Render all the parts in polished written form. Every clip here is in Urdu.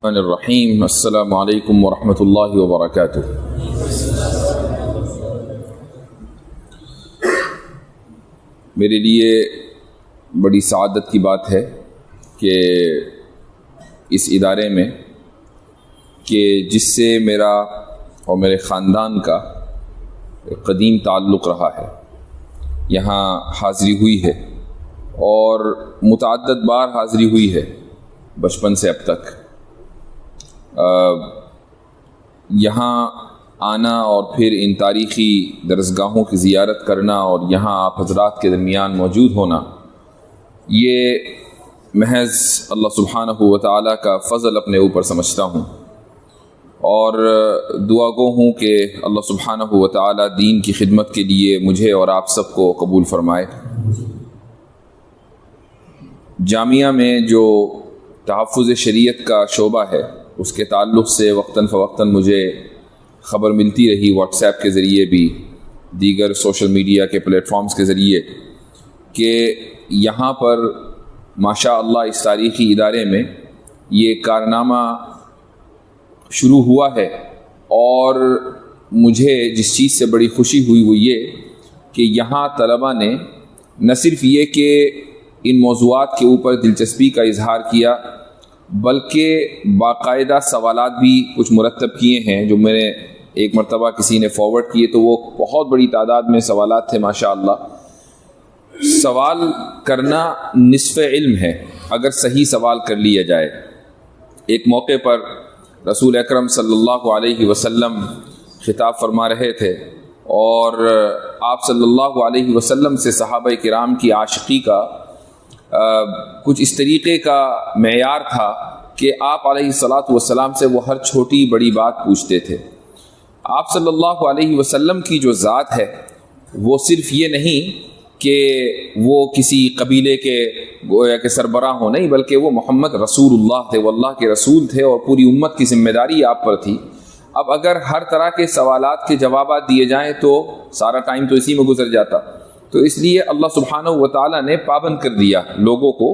الرحیم السلام علیکم ورحمۃ اللہ وبرکاتہ۔ میرے لیے بڑی سعادت کی بات ہے کہ اس ادارے میں کہ جس سے میرا اور میرے خاندان کا قدیم تعلق رہا ہے یہاں حاضری ہوئی ہے اور متعدد بار حاضری ہوئی ہے بچپن سے اب تک۔ یہاں آنا اور پھر ان تاریخی درسگاہوں کی زیارت کرنا اور یہاں آپ حضرات کے درمیان موجود ہونا، یہ محض اللہ سبحانہ و تعالیٰ کا فضل اپنے اوپر سمجھتا ہوں، اور دعا گو ہوں کہ اللہ سبحانہ و تعالیٰ دین کی خدمت کے لیے مجھے اور آپ سب کو قبول فرمائے۔ جامعہ میں جو تحفظ شریعت کا شعبہ ہے اس کے تعلق سے وقتاً فوقتاً مجھے خبر ملتی رہی، واٹس ایپ کے ذریعے بھی، دیگر سوشل میڈیا کے پلیٹ فارمز کے ذریعے، کہ یہاں پر ماشاء اللہ اس تاریخی ادارے میں یہ کارنامہ شروع ہوا ہے۔ اور مجھے جس چیز سے بڑی خوشی ہوئی وہ یہ کہ یہاں طلباء نے نہ صرف یہ کہ ان موضوعات کے اوپر دلچسپی کا اظہار کیا بلکہ باقاعدہ سوالات بھی کچھ مرتب کیے ہیں، جو میں نے ایک مرتبہ کسی نے فارورڈ کیے تو وہ بہت بڑی تعداد میں سوالات تھے۔ ماشاءاللہ سوال کرنا نصف علم ہے اگر صحیح سوال کر لیا جائے۔ ایک موقع پر رسول اکرم صلی اللہ علیہ وسلم خطاب فرما رہے تھے اور آپ صلی اللہ علیہ وسلم سے صحابہ کرام کی عاشقی کا کچھ اس طریقے کا معیار تھا کہ آپ علیہ الصلاۃ والسلام سے وہ ہر چھوٹی بڑی بات پوچھتے تھے۔ آپ صلی اللہ علیہ وسلم کی جو ذات ہے وہ صرف یہ نہیں کہ وہ کسی قبیلے کے گویا کہ سربراہ ہو، نہیں، بلکہ وہ محمد رسول اللہ تھے، وہ اللہ کے رسول تھے اور پوری امت کی ذمہ داری آپ پر تھی۔ اب اگر ہر طرح کے سوالات کے جوابات دیے جائیں تو سارا ٹائم تو اسی میں گزر جاتا، تو اس لیے اللہ سبحانہ و تعالیٰ نے پابند کر دیا لوگوں کو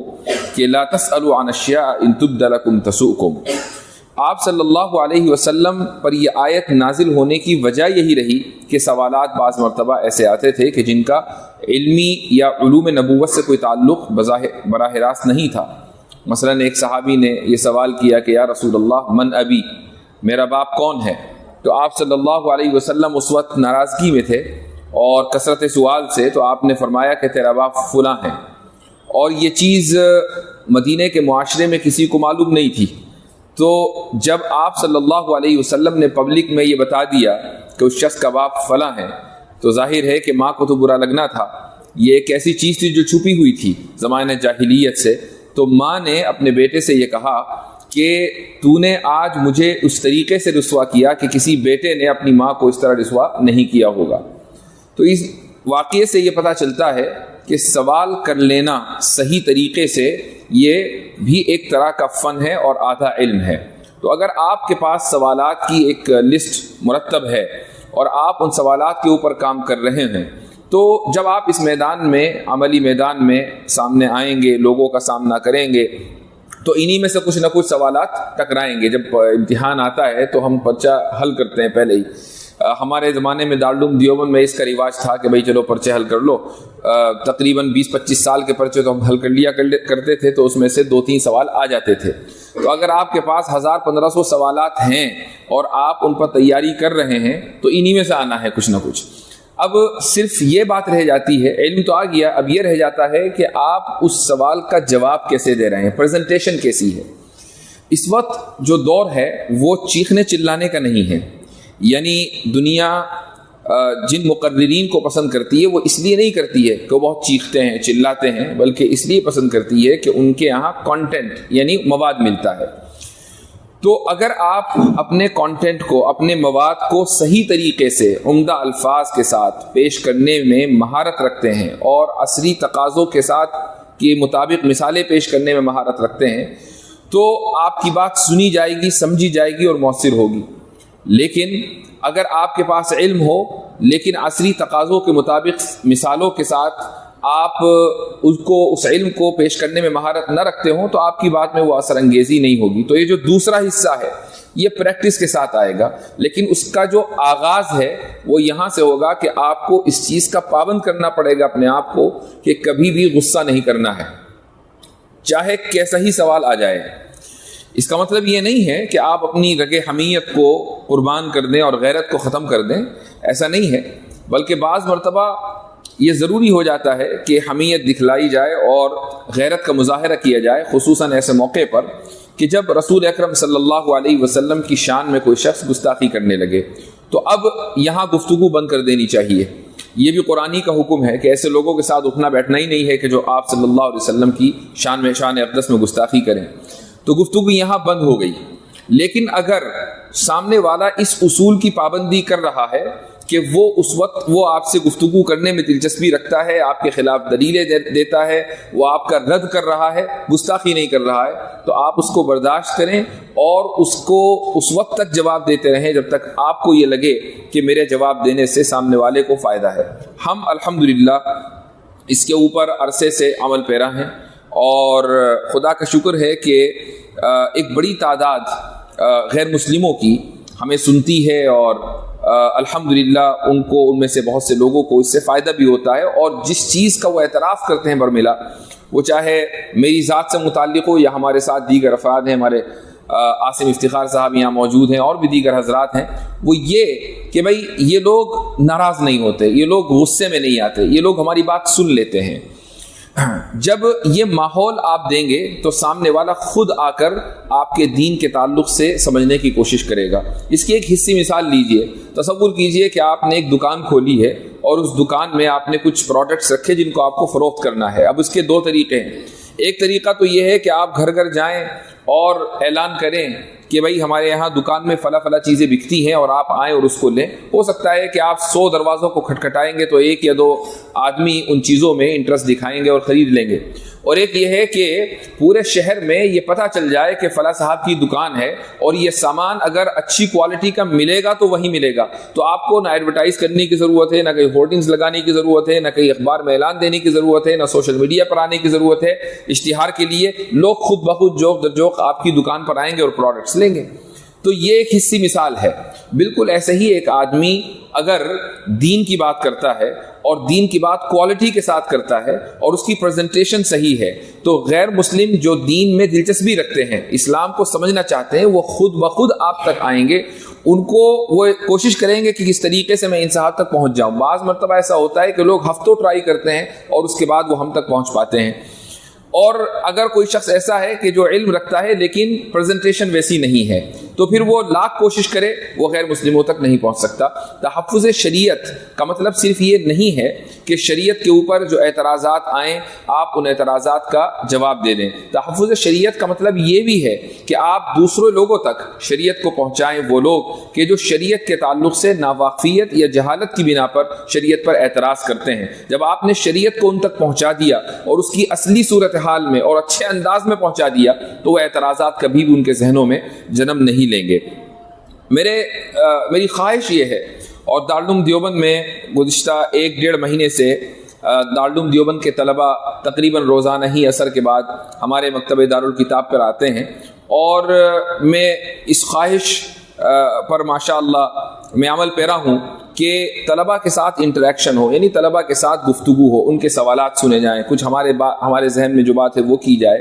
کہ لا تسألوا عن اشیاء ان تبد لکم تسؤکم۔ آپ صلی اللہ علیہ وسلم پر یہ آیت نازل ہونے کی وجہ یہی رہی کہ سوالات بعض مرتبہ ایسے آتے تھے کہ جن کا علمی یا علوم نبوت سے کوئی تعلق براہ راست نہیں تھا۔ مثلا ایک صحابی نے یہ سوال کیا کہ یا رسول اللہ من ابی، میرا باپ کون ہے؟ تو آپ صلی اللہ علیہ وسلم اس وقت ناراضگی میں تھے اور کثرت سوال سے، تو آپ نے فرمایا کہ تیرا باپ فلاں ہے، اور یہ چیز مدینے کے معاشرے میں کسی کو معلوم نہیں تھی۔ تو جب آپ صلی اللہ علیہ وسلم نے پبلک میں یہ بتا دیا کہ اس شخص کا باپ فلاں ہے تو ظاہر ہے کہ ماں کو تو برا لگنا تھا۔ یہ ایک ایسی چیز تھی جو چھپی ہوئی تھی زمانہ جاہلیت سے، تو ماں نے اپنے بیٹے سے یہ کہا کہ تو نے آج مجھے اس طریقے سے رسوا کیا کہ کسی بیٹے نے اپنی ماں کو اس طرح رسوا نہیں کیا ہوگا۔ تو اس واقعے سے یہ پتہ چلتا ہے کہ سوال کر لینا صحیح طریقے سے یہ بھی ایک طرح کا فن ہے اور آدھا علم ہے۔ تو اگر آپ کے پاس سوالات کی ایک لسٹ مرتب ہے اور آپ ان سوالات کے اوپر کام کر رہے ہیں، تو جب آپ اس میدان میں، عملی میدان میں سامنے آئیں گے، لوگوں کا سامنا کریں گے، تو انہی میں سے کچھ نہ کچھ سوالات ٹکرائیں گے۔ جب امتحان آتا ہے تو ہم پرچہ حل کرتے ہیں پہلے ہی۔ ہمارے زمانے میں دارالعلوم دیوبند میں اس کا رواج تھا کہ بھئی چلو پرچے حل کر لو، تقریباً 20-25 سال کے پرچے تو ہم حل کر لیا کرتے تھے، تو اس میں سے 2-3 سوال آ جاتے تھے۔ تو اگر آپ کے پاس 1000-1500 سوالات ہیں اور آپ ان پر تیاری کر رہے ہیں تو انہی میں سے آنا ہے کچھ نہ کچھ۔ اب صرف یہ بات رہ جاتی ہے، علم تو آ گیا، اب یہ رہ جاتا ہے کہ آپ اس سوال کا جواب کیسے دے رہے ہیں، پریزنٹیشن کیسی ہے۔ اس وقت جو دور ہے وہ چیخنے چلانے کا نہیں ہے، یعنی دنیا جن مقررین کو پسند کرتی ہے وہ اس لیے نہیں کرتی ہے کہ وہ بہت چیختے ہیں چلاتے ہیں، بلکہ اس لیے پسند کرتی ہے کہ ان کے یہاں کانٹینٹ یعنی مواد ملتا ہے۔ تو اگر آپ اپنے کانٹینٹ کو، اپنے مواد کو صحیح طریقے سے عمدہ الفاظ کے ساتھ پیش کرنے میں مہارت رکھتے ہیں اور عصری تقاضوں کے ساتھ کے مطابق مثالیں پیش کرنے میں مہارت رکھتے ہیں، تو آپ کی بات سنی جائے گی، سمجھی جائے گی اور مؤثر ہوگی۔ لیکن اگر آپ کے پاس علم ہو لیکن عصری تقاضوں کے مطابق مثالوں کے ساتھ آپ اس علم کو پیش کرنے میں مہارت نہ رکھتے ہوں تو آپ کی بات میں وہ اثر انگیزی نہیں ہوگی. تو یہ جو دوسرا حصہ ہے یہ پریکٹس کے ساتھ آئے گا، لیکن اس کا جو آغاز ہے وہ یہاں سے ہوگا کہ آپ کو اس چیز کا پابند کرنا پڑے گا اپنے آپ کو کہ کبھی بھی غصہ نہیں کرنا ہے، چاہے کیسا ہی سوال آ جائے. اس کا مطلب یہ نہیں ہے کہ آپ اپنی رگ حمیت کو قربان کر دیں اور غیرت کو ختم کر دیں، ایسا نہیں ہے، بلکہ بعض مرتبہ یہ ضروری ہو جاتا ہے کہ حمیت دکھلائی جائے اور غیرت کا مظاہرہ کیا جائے، خصوصاً ایسے موقع پر کہ جب رسول اکرم صلی اللہ علیہ وسلم کی شان میں کوئی شخص گستاخی کرنے لگے. تو اب یہاں گفتگو بند کر دینی چاہیے. یہ بھی قرآنی کا حکم ہے کہ ایسے لوگوں کے ساتھ اٹھنا بیٹھنا ہی نہیں ہے کہ جو آپ صلی اللہ علیہ وسلم کی شان اقدس میں گستاخی کریں. تو گفتگو یہاں بند ہو گئی. لیکن اگر سامنے والا اس اصول کی پابندی کر رہا ہے کہ وہ اس وقت وہ آپ سے گفتگو کرنے میں دلچسپی رکھتا ہے، آپ کے خلاف دلیلیں دیتا ہے، وہ آپ کا رد کر رہا ہے، گستاخی نہیں کر رہا ہے، تو آپ اس کو برداشت کریں اور اس کو اس وقت تک جواب دیتے رہیں جب تک آپ کو یہ لگے کہ میرے جواب دینے سے سامنے والے کو فائدہ ہے. ہم الحمدللہ اس کے اوپر عرصے سے عمل پیرا ہیں اور خدا کا شکر ہے کہ ایک بڑی تعداد غیر مسلموں کی ہمیں سنتی ہے اور الحمدللہ ان میں سے بہت سے لوگوں کو اس سے فائدہ بھی ہوتا ہے. اور جس چیز کا وہ اعتراف کرتے ہیں برملا، وہ چاہے میری ذات سے متعلق ہو یا ہمارے ساتھ دیگر افراد ہیں، ہمارے عاصم افتخار صاحب یہاں موجود ہیں اور بھی دیگر حضرات ہیں، وہ یہ کہ بھائی یہ لوگ ناراض نہیں ہوتے، یہ لوگ غصے میں نہیں آتے، یہ لوگ ہماری بات سن لیتے ہیں. جب یہ ماحول آپ دیں گے تو سامنے والا خود آ کر آپ کے دین کے تعلق سے سمجھنے کی کوشش کرے گا. اس کی ایک حصی مثال لیجئے. تصور کیجئے کہ آپ نے ایک دکان کھولی ہے اور اس دکان میں آپ نے کچھ پروڈکٹس رکھے جن کو آپ کو فروخت کرنا ہے. اب اس کے دو طریقے ہیں. ایک طریقہ تو یہ ہے کہ آپ گھر گھر جائیں اور اعلان کریں کہ بھائی ہمارے یہاں دکان میں فلاں فلاں چیزیں بکتی ہیں اور آپ آئیں اور اس کو لیں. ہو سکتا ہے کہ آپ 100 دروازوں کو کھٹکھٹائیں گے تو 1 یا 2 آدمی ان چیزوں میں انٹرسٹ دکھائیں گے اور خرید لیں گے. اور ایک یہ ہے کہ پورے شہر میں یہ پتہ چل جائے کہ فلاں صاحب کی دکان ہے اور یہ سامان اگر اچھی کوالٹی کا ملے گا تو وہی ملے گا. تو آپ کو نہ ایڈورٹائز کرنے کی ضرورت ہے، نہ کہیں ہورڈنگز لگانے کی ضرورت ہے، نہ کہیں اخبار میں اعلان دینے کی ضرورت ہے، نہ سوشل میڈیا پر آنے کی ضرورت ہے. اشتہار کے لیے لوگ خود بخود جوق در جوق آپ کی دکان پر آئیں گے اور پروڈکٹس لیں گے. تو یہ ایک حصی مثال ہے. بالکل ایسے ہی ایک آدمی اگر دین کی بات کرتا ہے اور دین کی بات کوالٹی کے ساتھ کرتا ہے اور اس کی پریزنٹیشن صحیح ہے تو غیر مسلم جو دین میں دلچسپی رکھتے ہیں، اسلام کو سمجھنا چاہتے ہیں، وہ خود بخود آپ تک آئیں گے. ان کو وہ کوشش کریں گے کہ کس طریقے سے میں ان صاحب تک پہنچ جاؤں. بعض مرتبہ ایسا ہوتا ہے کہ لوگ ہفتوں ٹرائی کرتے ہیں اور اس کے بعد وہ ہم تک پہنچ پاتے ہیں. اور اگر کوئی شخص ایسا ہے کہ جو علم رکھتا ہے لیکن پریزنٹیشن ویسی نہیں ہے تو پھر وہ لاکھ کوشش کرے وہ غیر مسلموں تک نہیں پہنچ سکتا. تحفظ شریعت کا مطلب صرف یہ نہیں ہے کہ شریعت کے اوپر جو اعتراضات آئیں آپ ان اعتراضات کا جواب دے دیں. تحفظ شریعت کا مطلب یہ بھی ہے کہ آپ دوسرے لوگوں تک شریعت کو پہنچائیں، وہ لوگ کہ جو شریعت کے تعلق سے ناواقفیت یا جہالت کی بنا پر شریعت پر اعتراض کرتے ہیں. جب آپ نے شریعت کو ان تک پہنچا دیا اور اس کی اصلی صورت حال میں اور اچھے انداز میں پہنچا دیا تو وہ اعتراضات کبھی بھی ان کے ذہنوں میں جنم نہیں لیں گے. میری خواہش یہ ہے، اور دارالعلوم دیوبند میں گزشتہ 1-1.5 مہینے سے دارالعلوم دیوبند کے طلبہ تقریباً روزانہ ہی عصر کے بعد ہمارے مکتبہ دارالکتاب پر آتے ہیں، اور میں اس خواہش پر ماشاءاللہ میں عمل پیرا ہوں کہ طلبہ کے ساتھ انٹریکشن ہو، یعنی طلبہ کے ساتھ گفتگو ہو، ان کے سوالات سنے جائیں، کچھ ہمارے ذہن میں جو بات ہے وہ کی جائے.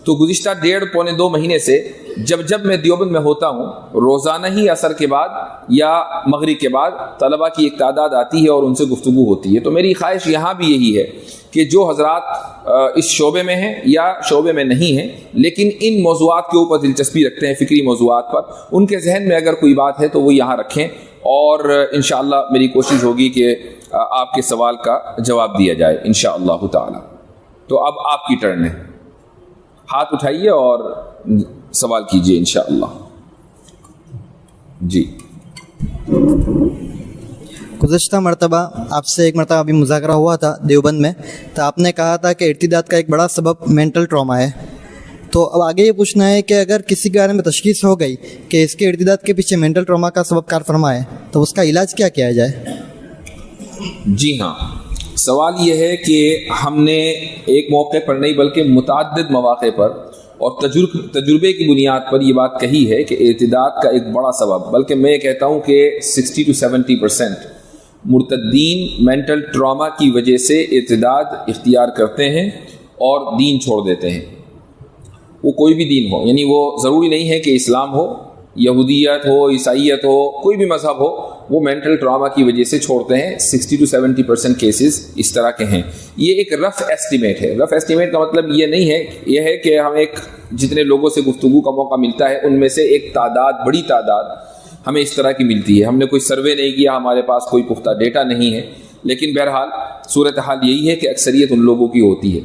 تو گزشتہ 1.5-2 مہینے سے جب میں دیوبند میں ہوتا ہوں روزانہ ہی عصر کے بعد یا مغرب کے بعد طلبہ کی ایک تعداد آتی ہے اور ان سے گفتگو ہوتی ہے. تو میری خواہش یہاں بھی یہی ہے کہ جو حضرات اس شعبے میں ہیں یا شعبے میں نہیں ہیں لیکن ان موضوعات کے اوپر دلچسپی رکھتے ہیں، فکری موضوعات پر، ان کے ذہن میں اگر کوئی بات ہے تو وہ یہاں رکھیں اور انشاءاللہ میری کوشش ہوگی کہ آپ کے سوال کا جواب دیا جائے انشاءاللہ تعالی. تو اب آپ کی ٹرن ہے، ہاتھ اٹھائیے اور سوال کیجئے انشاءاللہ. جی گزشتہ مرتبہ آپ سے ایک مرتبہ ابھی مذاکرہ ہوا تھا دیوبند میں، تو آپ نے کہا تھا کہ ارتداد کا ایک بڑا سبب مینٹل ٹراما ہے. تو اب آگے یہ پوچھنا ہے کہ اگر کسی کے بارے میں تشخیص ہو گئی کہ اس کے ارتداد کے پیچھے مینٹل ٹراما کا سبب کار فرما ہے تو اس کا علاج کیا کیا جائے؟ جی ہاں، سوال یہ ہے کہ ہم نے ایک موقع پر نہیں بلکہ متعدد مواقع پر اور تجربے کی بنیاد پر یہ بات کہی ہے کہ ارتداد کا ایک بڑا سبب، بلکہ میں کہتا ہوں کہ 60 to 70% مرتدین مینٹل ٹراما کی وجہ سے ارتداد اختیار کرتے ہیں اور دین چھوڑ دیتے ہیں۔ وہ کوئی بھی دین ہو، یعنی وہ ضروری نہیں ہے کہ اسلام ہو، یہودیت ہو، عیسائیت ہو، کوئی بھی مذہب ہو، وہ مینٹل ٹراما کی وجہ سے چھوڑتے ہیں۔ 60 to 70% کیسز اس طرح کے ہیں۔ یہ ایک رف ایسٹیمیٹ ہے۔ رف ایسٹیمیٹ کا مطلب یہ نہیں ہے، یہ ہے کہ ہم ایک جتنے لوگوں سے گفتگو کا موقع ملتا ہے ان میں سے ایک تعداد، بڑی تعداد ہمیں اس طرح کی ملتی ہے۔ ہم نے کوئی سروے نہیں کیا، ہمارے پاس کوئی پختہ ڈیٹا نہیں ہے، لیکن بہرحال صورتحال یہی ہے کہ اکثریت ان لوگوں کی ہوتی ہے۔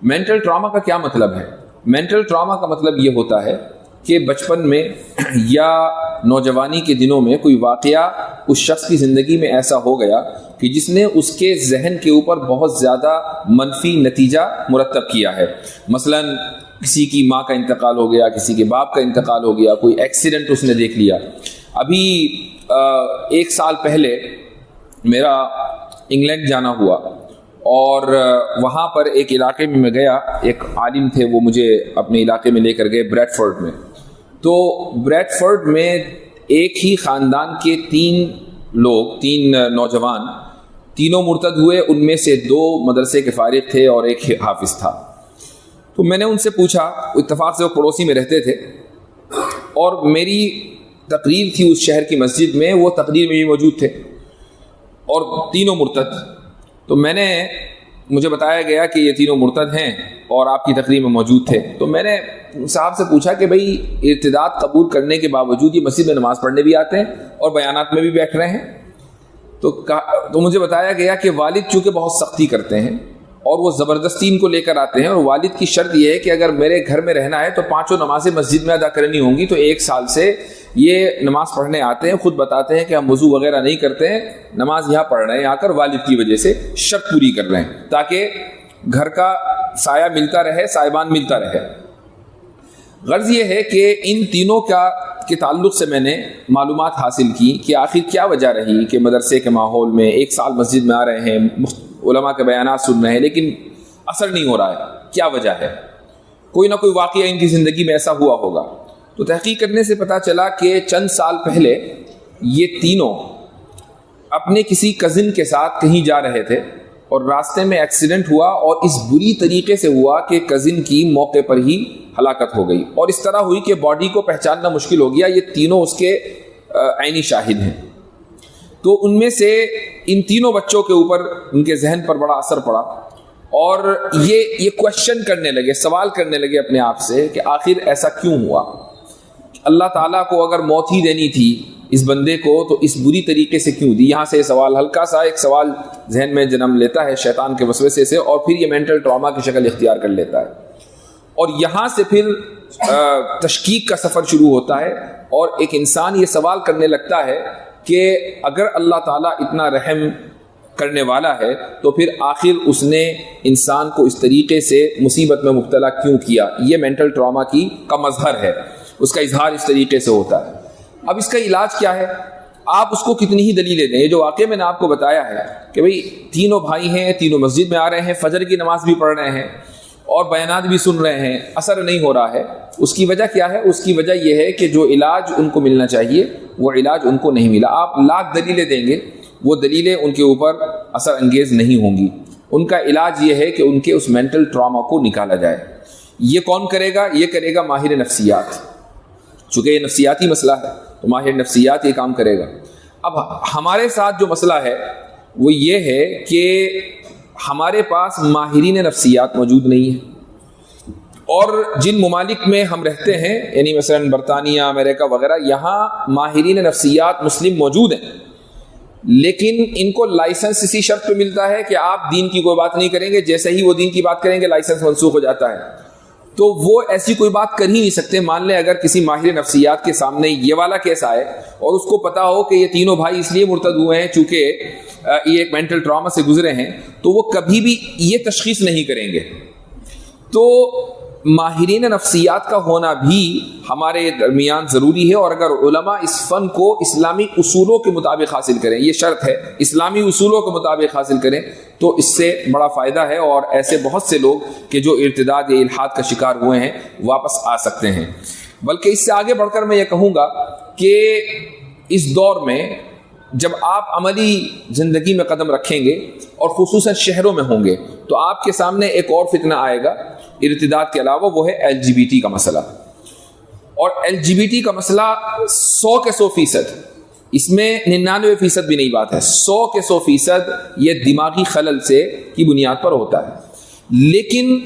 مینٹل ٹراما کا کیا مطلب ہے؟ مینٹل ٹراما کا مطلب یہ ہوتا ہے کہ بچپن میں یا نوجوانی کے دنوں میں کوئی واقعہ اس شخص کی زندگی میں ایسا ہو گیا کہ جس نے اس کے ذہن کے اوپر بہت زیادہ منفی نتیجہ مرتب کیا ہے۔ مثلا کسی کی ماں کا انتقال ہو گیا، کسی کے باپ کا انتقال ہو گیا، کوئی ایکسیڈنٹ اس نے دیکھ لیا۔ ابھی 1 سال پہلے میرا انگلینڈ جانا ہوا اور وہاں پر ایک علاقے میں گیا، ایک عالم تھے، وہ مجھے اپنے علاقے میں لے کر گئے، بریڈ فورڈ میں۔ تو بریڈ فورڈ میں ایک ہی خاندان کے 3 نوجوان، تینوں مرتد ہوئے، ان میں سے 2 مدرسے کے فارغ تھے اور ایک حافظ تھا۔ تو میں نے ان سے پوچھا، اتفاق سے وہ پڑوسی میں رہتے تھے اور میری تقریر تھی اس شہر کی مسجد میں، وہ تقریر میں بھی موجود تھے اور تینوں مرتد۔ تو مجھے بتایا گیا کہ یہ تینوں مرتد ہیں اور آپ کی تقریر میں موجود تھے۔ تو میں نے صاحب سے پوچھا کہ بھئی ارتداد قبول کرنے کے باوجود یہ مسجد میں نماز پڑھنے بھی آتے ہیں اور بیانات میں بھی بیٹھ رہے ہیں؟ تو مجھے بتایا گیا کہ والد چونکہ بہت سختی کرتے ہیں اور وہ زبردستی ان کو لے کر آتے ہیں، اور والد کی شرط یہ ہے کہ اگر میرے گھر میں رہنا ہے تو 5 نمازیں مسجد میں ادا کرنی ہوں گی۔ تو 1 سال سے یہ نماز پڑھنے آتے ہیں، خود بتاتے ہیں کہ ہم وضو وغیرہ نہیں کرتے ہیں، نماز یہاں پڑھ رہے ہیں آ کر، والد کی وجہ سے شرط پوری کر رہے ہیں تاکہ گھر کا سایہ ملتا رہے، سائبان ملتا رہے۔ غرض یہ ہے کہ ان تینوں کے تعلق سے میں نے معلومات حاصل کی کہ آخر کیا وجہ رہی کہ مدرسے کے ماحول میں 1 سال مسجد میں آ رہے ہیں، علماء کے بیانات سن رہے ہیں، لیکن اثر نہیں ہو رہا ہے۔ کیا وجہ ہے؟ کوئی نہ کوئی واقعہ ان کی زندگی میں ایسا ہوا ہوگا۔ تو تحقیق کرنے سے پتہ چلا کہ چند سال پہلے یہ تینوں اپنے کسی کزن کے ساتھ کہیں جا رہے تھے اور راستے میں ایکسیڈنٹ ہوا، اور اس بری طریقے سے ہوا کہ کزن کی موقع پر ہی ہلاکت ہو گئی، اور اس طرح ہوئی کہ باڈی کو پہچاننا مشکل ہو گیا۔ یہ تینوں اس کے عینی شاہد ہیں۔ تو ان میں سے ان تینوں بچوں کے اوپر ان کے ذہن پر بڑا اثر پڑا، اور یہ کویشچن کرنے لگے، سوال کرنے لگے اپنے آپ سے کہ آخر ایسا کیوں ہوا؟ اللہ تعالیٰ کو اگر موت ہی دینی تھی اس بندے کو تو اس بری طریقے سے کیوں دی؟ یہاں سے یہ سوال، ہلکا سا ایک سوال ذہن میں جنم لیتا ہے شیطان کے وسوسے سے، اور پھر یہ مینٹل ٹراما کی شکل اختیار کر لیتا ہے، اور یہاں سے پھر تشکیک کا سفر شروع ہوتا ہے، اور ایک انسان یہ سوال کرنے لگتا ہے کہ اگر اللہ تعالیٰ اتنا رحم کرنے والا ہے تو پھر آخر اس نے انسان کو اس طریقے سے مصیبت میں مبتلا کیوں کیا؟ یہ مینٹل ٹراما کا مظہر ہے، اس کا اظہار اس طریقے سے ہوتا ہے۔ اب اس کا علاج کیا ہے؟ آپ اس کو کتنی ہی دلیلیں دیں، یہ جو واقعہ میں نے آپ کو بتایا ہے کہ بھئی تینوں بھائی ہیں، تینوں مسجد میں آ رہے ہیں، فجر کی نماز بھی پڑھ رہے ہیں اور بیانات بھی سن رہے ہیں، اثر نہیں ہو رہا ہے۔ اس کی وجہ کیا ہے؟ اس کی وجہ یہ ہے کہ جو علاج ان کو ملنا چاہیے وہ علاج ان کو نہیں ملا۔ آپ لاکھ دلیلیں دیں گے، وہ دلیلیں ان کے اوپر اثر انگیز نہیں ہوں گی۔ ان کا علاج یہ ہے کہ ان کے اس مینٹل ٹراما کو نکالا جائے۔ یہ کون کرے گا؟ یہ کرے گا ماہر نفسیات، چونکہ یہ نفسیاتی مسئلہ ہے تو ماہر نفسیات یہ کام کرے گا۔ اب ہمارے ساتھ جو مسئلہ ہے وہ یہ ہے کہ ہمارے پاس ماہرین نفسیات موجود نہیں ہیں، اور جن ممالک میں ہم رہتے ہیں یعنی مثلا برطانیہ، امریکہ وغیرہ، یہاں ماہرین نفسیات مسلم موجود ہیں، لیکن ان کو لائسنس اسی شرط پہ ملتا ہے کہ آپ دین کی کوئی بات نہیں کریں گے، جیسے ہی وہ دین کی بات کریں گے لائسنس منسوخ ہو جاتا ہے۔ تو وہ ایسی کوئی بات کر ہی نہیں سکتے۔ مان لیں اگر کسی ماہر نفسیات کے سامنے یہ والا کیس آئے اور اس کو پتا ہو کہ یہ تینوں بھائی اس لیے مرتد ہوئے ہیں چونکہ یہ ایک مینٹل ٹراما سے گزرے ہیں، تو وہ کبھی بھی یہ تشخیص نہیں کریں گے۔ تو ماہرین نفسیات کا ہونا بھی ہمارے درمیان ضروری ہے، اور اگر علماء اس فن کو اسلامی اصولوں کے مطابق حاصل کریں، یہ شرط ہے، اسلامی اصولوں کے مطابق حاصل کریں تو اس سے بڑا فائدہ ہے، اور ایسے بہت سے لوگ کہ جو ارتداد یا الحاد کا شکار ہوئے ہیں واپس آ سکتے ہیں۔ بلکہ اس سے آگے بڑھ کر میں یہ کہوں گا کہ اس دور میں جب آپ عملی زندگی میں قدم رکھیں گے اور خصوصاً شہروں میں ہوں گے تو آپ کے سامنے ایک اور فتنہ آئے گا ارتداد کے علاوہ، وہ ہے LGBT کا مسئلہ۔ اور LGBT کا مسئلہ 100 کے 100%، اس میں 99% بھی نہیں بات ہے، 100 کے 100% یہ دماغی خلل سے کی بنیاد پر ہوتا ہے۔ لیکن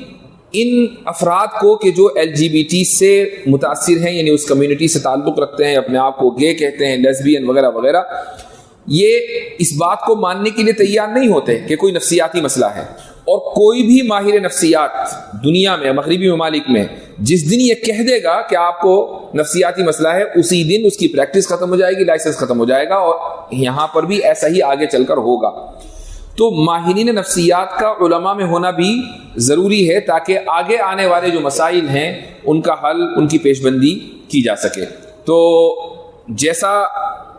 ان افراد کو کہ جو LGBT سے متاثر ہیں، یعنی اس کمیونٹی سے تعلق رکھتے ہیں، اپنے آپ کو گے کہتے ہیں، لیسبین وغیرہ وغیرہ، یہ اس بات کو ماننے کے لیے تیار نہیں ہوتے کہ کوئی نفسیاتی مسئلہ ہے۔ اور کوئی بھی ماہر نفسیات دنیا میں، مغربی ممالک میں، جس دن یہ کہہ دے گا کہ آپ کو نفسیاتی مسئلہ ہے، اسی دن اس کی پریکٹس ختم ہو جائے گی، لائسنس ختم ہو جائے گا، اور یہاں پر بھی ایسا ہی آگے چل کر ہوگا۔ تو ماہرین نفسیات کا علماء میں ہونا بھی ضروری ہے تاکہ آگے آنے والے جو مسائل ہیں ان کا حل، ان کی پیش بندی کی جا سکے۔ تو جیسا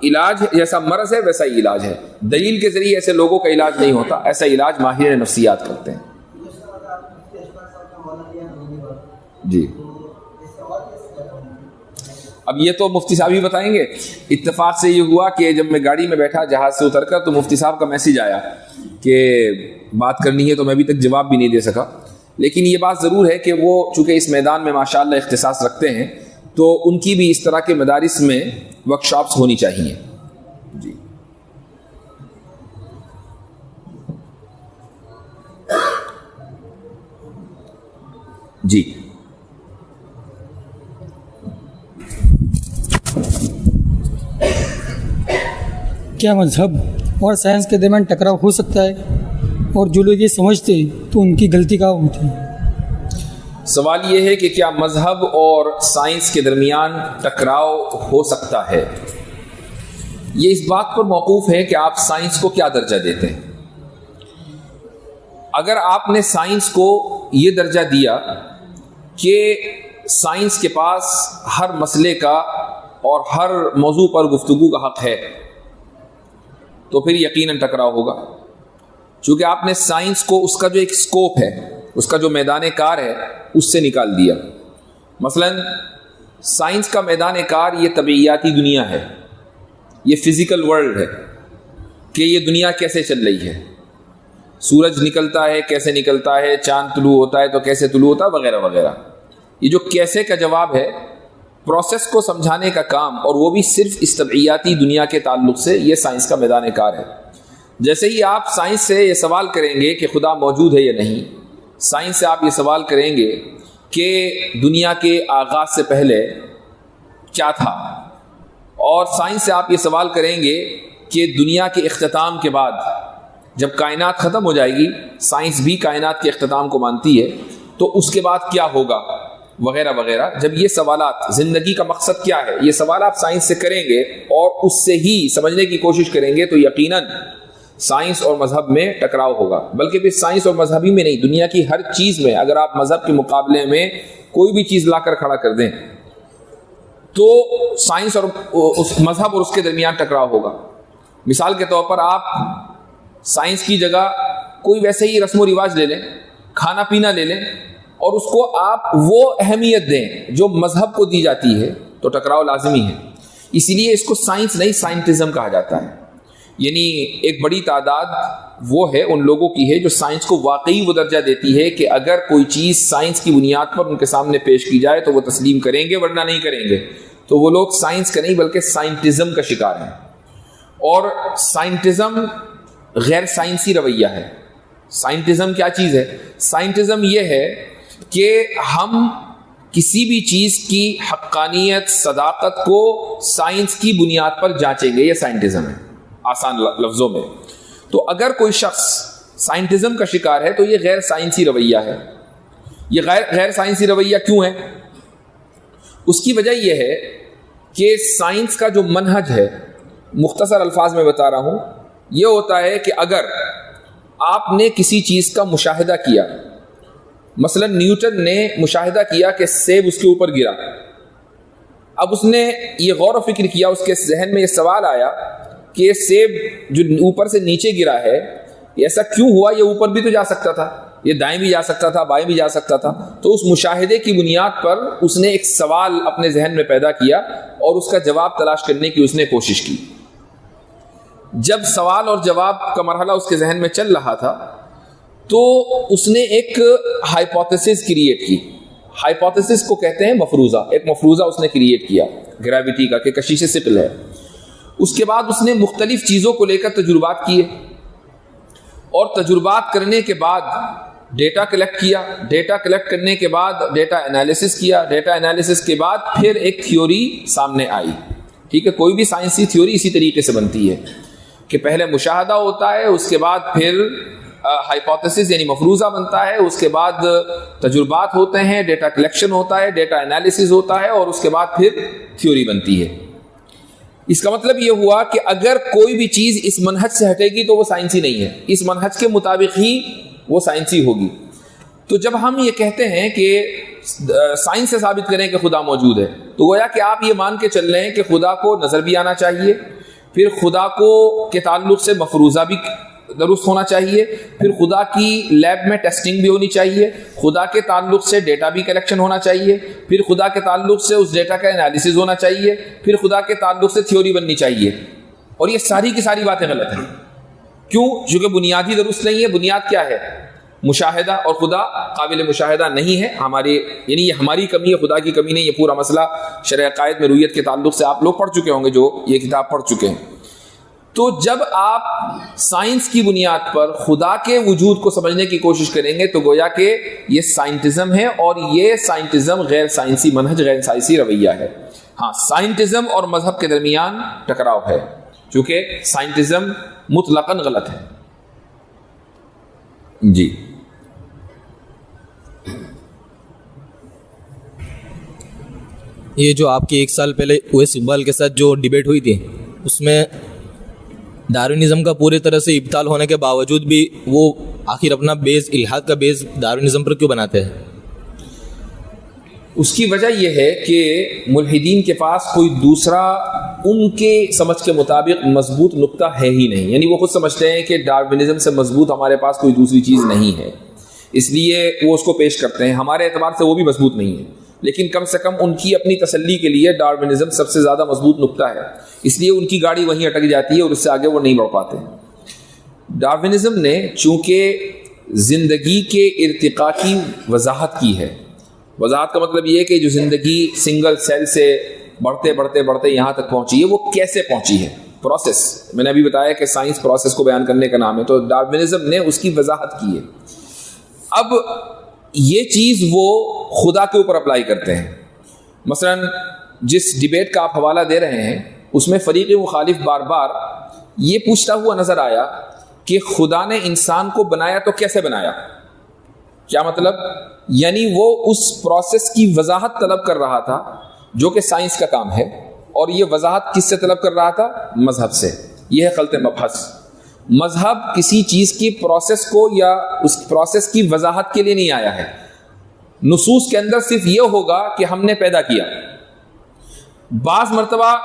علاج، جیسا مرض ہے ویسا ہی علاج ہے، دلیل کے ذریعے ایسے لوگوں کا علاج نہیں ہوتا، ایسا علاج ماہرین نفسیات کرتے ہیں۔ جی، اب یہ تو مفتی صاحب ہی بتائیں گے۔ اتفاق سے یہ ہوا کہ جب میں گاڑی میں بیٹھا جہاز سے اتر کر تو مفتی صاحب کا میسج آیا کہ بات کرنی ہے، تو میں ابھی تک جواب بھی نہیں دے سکا۔ لیکن یہ بات ضرور ہے کہ وہ چونکہ اس میدان میں ماشاءاللہ اختصاص رکھتے ہیں تو ان کی بھی اس طرح کے مدارس میں ورکشاپس ہونی چاہیے۔ جی جی کیا مذہب اور سائنس کے درمیان ٹکراؤ ہو سکتا ہے؟ اور جو لوگ یہ سمجھتے ہیں تو ان کی غلطی کہاں ہوتی ہے؟ سوال یہ ہے کہ کیا مذہب اور سائنس کے درمیان ٹکراؤ ہو سکتا ہے؟ یہ اس بات پر موقوف ہے کہ آپ سائنس کو کیا درجہ دیتے ہیں۔ اگر آپ نے سائنس کو یہ درجہ دیا کہ سائنس کے پاس ہر مسئلے کا اور ہر موضوع پر گفتگو کا حق ہے تو پھر یقیناً ٹکراؤ ہوگا، چونکہ آپ نے سائنس کو اس کا جو ایک سکوپ ہے، اس کا جو میدان کار ہے، اس سے نکال دیا۔ مثلا سائنس کا میدان کار یہ طبیعیاتی دنیا ہے، یہ فزیکل ورلڈ ہے کہ یہ دنیا کیسے چل رہی ہے، سورج نکلتا ہے کیسے نکلتا ہے، چاند طلوع ہوتا ہے تو کیسے طلوع ہوتا ہے، وغیرہ وغیرہ۔ یہ جو کیسے کا جواب ہے، پروسیس کو سمجھانے کا کام، اور وہ بھی صرف اس طبیعیاتی دنیا کے تعلق سے، یہ سائنس کا میدان کار ہے۔ جیسے ہی آپ سائنس سے یہ سوال کریں گے کہ خدا موجود ہے یا نہیں، سائنس سے آپ یہ سوال کریں گے کہ دنیا کے آغاز سے پہلے کیا تھا، اور سائنس سے آپ یہ سوال کریں گے کہ دنیا کے اختتام کے بعد جب کائنات ختم ہو جائے گی، سائنس بھی کائنات کے اختتام کو مانتی ہے، تو اس کے بعد کیا ہوگا، وغیرہ وغیرہ۔ جب یہ سوالات، زندگی کا مقصد کیا ہے، یہ سوال آپ سائنس سے کریں گے اور اس سے ہی سمجھنے کی کوشش کریں گے تو یقیناً سائنس اور مذہب میں ٹکراؤ ہوگا۔ بلکہ پھر سائنس اور مذہب ہی میں نہیں، دنیا کی ہر چیز میں اگر آپ مذہب کے مقابلے میں کوئی بھی چیز لا کر کھڑا کر دیں تو سائنس اور اس مذہب اور اس کے درمیان ٹکراؤ ہوگا۔ مثال کے طور پر آپ سائنس کی جگہ کوئی ویسے ہی رسم و رواج لے لیں، کھانا پینا لے لیں، اور اس کو آپ وہ اہمیت دیں جو مذہب کو دی جاتی ہے تو ٹکراؤ لازمی ہے۔ اسی لیے اس کو سائنس نہیں، سائنٹزم کہا جاتا ہے۔ یعنی ایک بڑی تعداد وہ ہے ان لوگوں کی ہے جو سائنس کو واقعی وہ درجہ دیتی ہے کہ اگر کوئی چیز سائنس کی بنیاد پر ان کے سامنے پیش کی جائے تو وہ تسلیم کریں گے، ورنہ نہیں کریں گے۔ تو وہ لوگ سائنس کا نہیں بلکہ سائنٹزم کا شکار ہیں، اور سائنٹزم غیر سائنسی رویہ ہے۔ سائنٹزم کیا چیز ہے؟ سائنٹزم یہ ہے کہ ہم کسی بھی چیز کی حقانیت، صداقت کو سائنس کی بنیاد پر جانچیں گے، یہ سائنٹزم ہے آسان لفظوں میں۔ تو اگر کوئی شخص سائنٹزم کا شکار ہے تو یہ غیر سائنسی رویہ ہے۔ یہ غیر سائنسی رویہ کیوں ہے؟ اس کی وجہ یہ ہے کہ سائنس کا جو منہج ہے، مختصر الفاظ میں بتا رہا ہوں، یہ ہوتا ہے کہ اگر آپ نے کسی چیز کا مشاہدہ کیا مثلا نیوٹن نے مشاہدہ کیا کہ سیب اس کے اوپر گرا. اب اس نے یہ غور و فکر کیا, اس کے ذہن میں یہ سوال آیا کہ یہ سیب جو اوپر سے نیچے گرا ہے یہ ایسا کیوں ہوا؟ یہ اوپر بھی تو جا سکتا تھا, یہ دائیں بھی جا سکتا تھا, بائیں بھی جا سکتا تھا. تو اس مشاہدے کی بنیاد پر اس نے ایک سوال اپنے ذہن میں پیدا کیا اور اس کا جواب تلاش کرنے کی اس نے کوشش کی. جب سوال اور جواب کا مرحلہ اس کے ذہن میں چل رہا تھا تو اس نے ایک ہائپوتھیسس کریٹ کی. ہائپوتھیسس کو کہتے ہیں مفروضہ. ایک مفروضہ اس نے کریٹ کیا گریوٹی کا کہ کشش ثقل ہے. اس کے بعد اس نے مختلف چیزوں کو لے کر تجربات کیے اور تجربات کرنے کے بعد ڈیٹا کلیکٹ کیا. ڈیٹا کلیکٹ کرنے کے بعد ڈیٹا انالیسس کیا. ڈیٹا انالیسس کے بعد پھر ایک تھیوری سامنے آئی. ٹھیک ہے, کوئی بھی سائنسی تھیوری اسی طریقے سے بنتی ہے کہ پہلے مشاہدہ ہوتا ہے, اس کے بعد پھر ہائپوتھیسس یعنی مفروضہ بنتا ہے, اس کے بعد تجربات ہوتے ہیں, ڈیٹا کلیکشن ہوتا ہے, ڈیٹا انالیسس ہوتا ہے اور اس کے بعد پھر تھیوری بنتی ہے. اس کا مطلب یہ ہوا کہ اگر کوئی بھی چیز اس منہج سے ہٹے گی تو وہ سائنسی نہیں ہے, اس منہج کے مطابق ہی وہ سائنسی ہوگی. تو جب ہم یہ کہتے ہیں کہ سائنس سے ثابت کریں کہ خدا موجود ہے تو گویا کہ آپ یہ مان کے چل رہے ہیں کہ خدا کو نظر بھی آنا چاہیے, پھر خدا کو کے تعلق سے مفروضہ بھی درست ہونا چاہیے, پھر خدا کی لیب میں ٹیسٹنگ بھی ہونی چاہیے, خدا کے تعلق سے ڈیٹا بھی کلیکشن ہونا چاہیے, پھر خدا کے تعلق سے اس ڈیٹا کا انالیسز ہونا چاہیے, پھر خدا کے تعلق سے تھیوری بننی چاہیے. اور یہ ساری کی ساری باتیں غلط ہیں. کیوں؟ چونکہ بنیاد ہی درست نہیں ہے. بنیاد کیا ہے؟ مشاہدہ. اور خدا قابل مشاہدہ نہیں ہے. یعنی یہ ہماری کمی ہے, خدا کی کمی نہیں. یہ پورا مسئلہ شرح عقائد میں رویت کے تعلق سے آپ لوگ پڑھ چکے ہوں گے جو یہ کتاب پڑھ چکے ہیں. تو جب آپ سائنس کی بنیاد پر خدا کے وجود کو سمجھنے کی کوشش کریں گے تو گویا کہ یہ سائنٹزم ہے, اور یہ سائنٹزم غیر سائنسی منہج, غیر سائنسی رویہ ہے. ہاں, سائنٹزم اور مذہب کے درمیان ٹکراؤ ہے چونکہ سائنٹزم مطلقاً غلط ہے. جی یہ جو آپ کی 1 سال پہلے اویس اقبال کے ساتھ جو ڈیبیٹ ہوئی تھی اس میں ڈارونزم کا پوری طرح سے ابطال ہونے کے باوجود بھی وہ آخر اپنا بیس, الحاد کا بیس ڈارونزم پر کیوں بناتے ہیں؟ اس کی وجہ یہ ہے کہ ملحدین کے پاس کوئی دوسرا ان کے سمجھ کے مطابق مضبوط نقطہ ہے ہی نہیں. یعنی وہ خود سمجھتے ہیں کہ ڈارونزم سے مضبوط ہمارے پاس کوئی دوسری چیز نہیں ہے, اس لیے وہ اس کو پیش کرتے ہیں. ہمارے اعتبار سے وہ بھی مضبوط نہیں ہے, لیکن کم سے کم ان کی اپنی تسلی کے لیے ڈارونزم سب سے زیادہ مضبوط نقطہ ہے, اس لیے ان کی گاڑی وہیں اٹک جاتی ہے اور اس سے آگے وہ نہیں بڑھ پاتے. ڈارونزم نے چونکہ زندگی کے ارتقاء کی وضاحت کی ہے. وضاحت کا مطلب یہ ہے کہ جو زندگی سنگل سیل سے بڑھتے بڑھتے بڑھتے یہاں تک پہنچی ہے وہ کیسے پہنچی ہے, پروسیس. میں نے ابھی بتایا کہ سائنس پروسیس کو بیان کرنے کا نام ہے, تو ڈارونزم نے اس کی وضاحت کی ہے. اب یہ چیز وہ خدا کے اوپر اپلائی کرتے ہیں. مثلا جس ڈیبیٹ کا آپ حوالہ دے رہے ہیں اس میں فریق مخالف بار بار یہ پوچھتا ہوا نظر آیا کہ خدا نے انسان کو بنایا تو کیسے بنایا. کیا مطلب؟ یعنی وہ اس پروسیس کی وضاحت طلب کر رہا تھا جو کہ سائنس کا کام ہے, اور یہ وضاحت کس سے طلب کر رہا تھا؟ مذہب سے. یہ ہے خلط مبحث. مذہب کسی چیز کی پروسیس کو یا اس پروسیس کی وضاحت کے لیے نہیں آیا ہے. نصوص کے اندر صرف یہ ہوگا کہ ہم نے پیدا کیا. بعض مرتبہ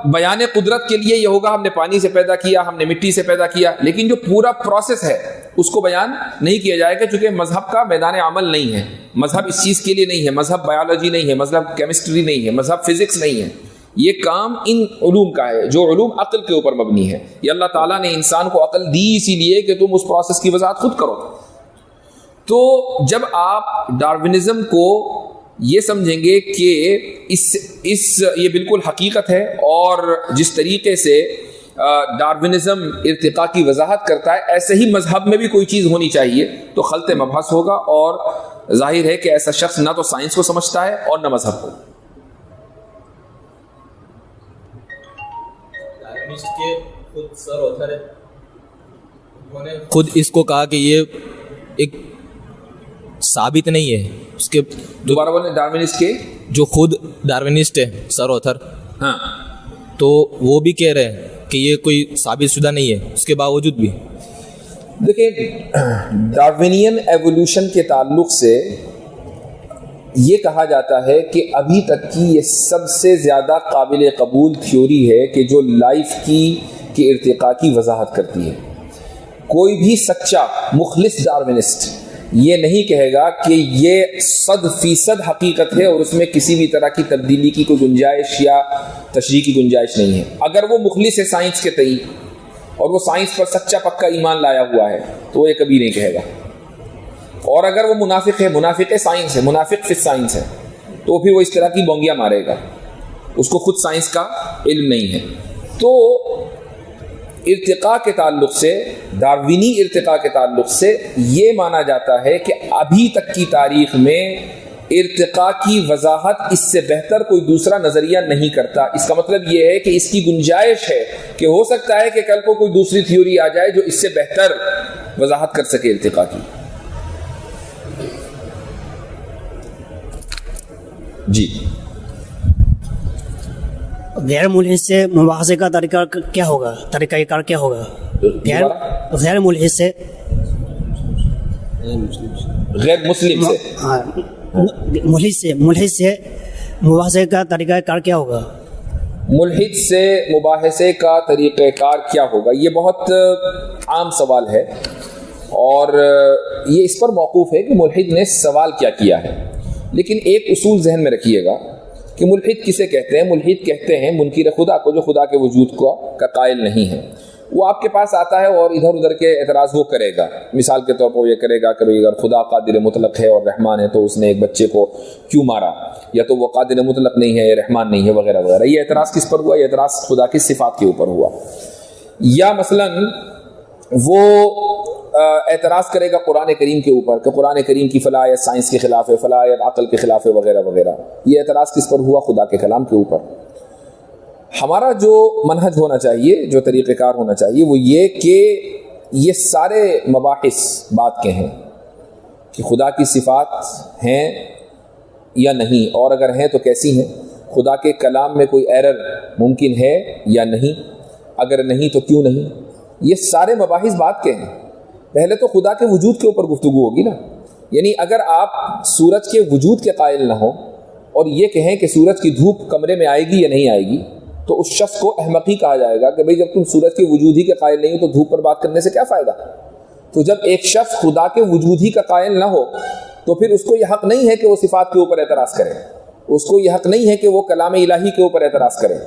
بیان قدرت کے لیے یہ ہوگا ہم نے پانی سے پیدا کیا, ہم نے مٹی سے پیدا کیا, لیکن جو پورا پروسیس ہے اس کو بیان نہیں کیا جائے گا چونکہ مذہب کا میدان عمل نہیں ہے. مذہب اس چیز کے لیے نہیں ہے. مذہب بایولوجی نہیں ہے, مذہب کیمسٹری نہیں ہے, مذہب فزکس نہیں ہے. یہ کام ان علوم کا ہے جو علوم عقل کے اوپر مبنی ہے. یہ اللہ تعالیٰ نے انسان کو عقل دی اسی لیے کہ تم اس پروسیس کی وضاحت خود کرو. تو جب آپ ڈارونزم کو یہ سمجھیں گے کہ یہ بالکل حقیقت ہے, اور جس طریقے سے ڈارونزم ارتقاء کی وضاحت کرتا ہے ایسے ہی مذہب میں بھی کوئی چیز ہونی چاہیے, تو خلط مبحث ہوگا, اور ظاہر ہے کہ ایسا شخص نہ تو سائنس کو سمجھتا ہے اور نہ مذہب کو. خود اس کو کہا کہ یہ ایک ثابت نہیں ہے. اس کے دوبارہ بولیں, ڈارونسٹ کے جو خود ڈارونسٹ ہے سر اوتھر, ہاں, تو وہ بھی کہہ رہے ہیں کہ یہ کوئی ثابت شدہ نہیں ہے. اس کے باوجود بھی دیکھیں ڈارونین ایوولوشن کے تعلق سے یہ کہا جاتا ہے کہ ابھی تک کی یہ سب سے زیادہ قابل قبول تھیوری ہے کہ جو لائف کی ارتقاء کی وضاحت کرتی ہے. کوئی بھی سچا مخلص ڈارونسٹ یہ نہیں کہے گا کہ یہ 100% حقیقت ہے اور اس میں کسی بھی طرح کی تبدیلی کی کوئی گنجائش یا تشریح کی گنجائش نہیں ہے. اگر وہ مخلص ہے سائنس کے تئیں اور وہ سائنس پر سچا پکا ایمان لایا ہوا ہے تو وہ یہ کبھی نہیں کہے گا. اور اگر وہ منافق ہے، منافق سائنس ہے، منافق فی سائنس ہے، تو پھر وہ اس طرح کی بونگیاں مارے گا، اس کو خود سائنس کا علم نہیں ہے. تو ارتقاء کے تعلق سے، ڈاروینی ارتقاء کے تعلق سے یہ مانا جاتا ہے کہ ابھی تک کی تاریخ میں ارتقاء کی وضاحت اس سے بہتر کوئی دوسرا نظریہ نہیں کرتا. اس کا مطلب یہ ہے کہ اس کی گنجائش ہے کہ ہو سکتا ہے کہ کل کو کوئی دوسری تھیوری آ جائے جو اس سے بہتر وضاحت کر سکے ارتقاء کی. جی غیر ملحد سے مباحثے کا طریقہ کیا ہوگا، طریقہ کار کیا ہوگا؟ غیر ملحد سے، غیر مسلم سے، ملحد سے مباحثے کا طریقہ کار کیا ہوگا؟ ملحد سے مباحثے کا طریقہ کار کیا ہوگا، یہ بہت عام سوال ہے اور یہ اس پر موقوف ہے کہ ملحد نے سوال کیا کیا ہے. لیکن ایک اصول ذہن میں رکھیے گا کہ ملحد کسے کہتے ہیں؟ ملحد کہتے ہیں منکر خدا کو، جو خدا کے وجود کا قائل نہیں ہے. وہ آپ کے پاس آتا ہے اور ادھر ادھر کے اعتراض وہ کرے گا. مثال کے طور پر وہ یہ کرے گا کہ اگر خدا قادر مطلق ہے اور رحمان ہے تو اس نے ایک بچے کو کیوں مارا، یا تو وہ قادر مطلق نہیں ہے، رحمان نہیں ہے، وغیرہ وغیرہ. یہ اعتراض کس پر ہوا؟ یہ اعتراض خدا کی صفات کے اوپر ہوا. یا مثلاً وہ اعتراض کرے گا قرآن کریم کے اوپر کہ قرآن کریم کی فلاں آیت سائنس کے خلاف ہے، فلاں آیت عقل کے خلاف ہے، وغیرہ وغیرہ. یہ اعتراض کس پر ہوا؟ خدا کے کلام کے اوپر. ہمارا جو منہج ہونا چاہیے، جو طریقہ کار ہونا چاہیے، وہ یہ کہ یہ سارے مباحث بات کے ہیں کہ خدا کی صفات ہیں یا نہیں، اور اگر ہیں تو کیسی ہیں، خدا کے کلام میں کوئی ایرر ممکن ہے یا نہیں، اگر نہیں تو کیوں نہیں. یہ سارے مباحث بات کے ہیں. پہلے تو خدا کے وجود کے اوپر گفتگو ہوگی نا. یعنی اگر آپ سورج کے وجود کے قائل نہ ہو اور یہ کہیں کہ سورج کی دھوپ کمرے میں آئے گی یا نہیں آئے گی، تو اس شخص کو احمقی کہا جائے گا کہ بھئی جب تم سورج کے وجود ہی کے قائل نہیں ہو تو دھوپ پر بات کرنے سے کیا فائدہ. تو جب ایک شخص خدا کے وجود ہی کا قائل نہ ہو تو پھر اس کو یہ حق نہیں ہے کہ وہ صفات کے اوپر اعتراض کرے، اس کو یہ حق نہیں ہے کہ وہ کلام الہی کے اوپر اعتراض کرے.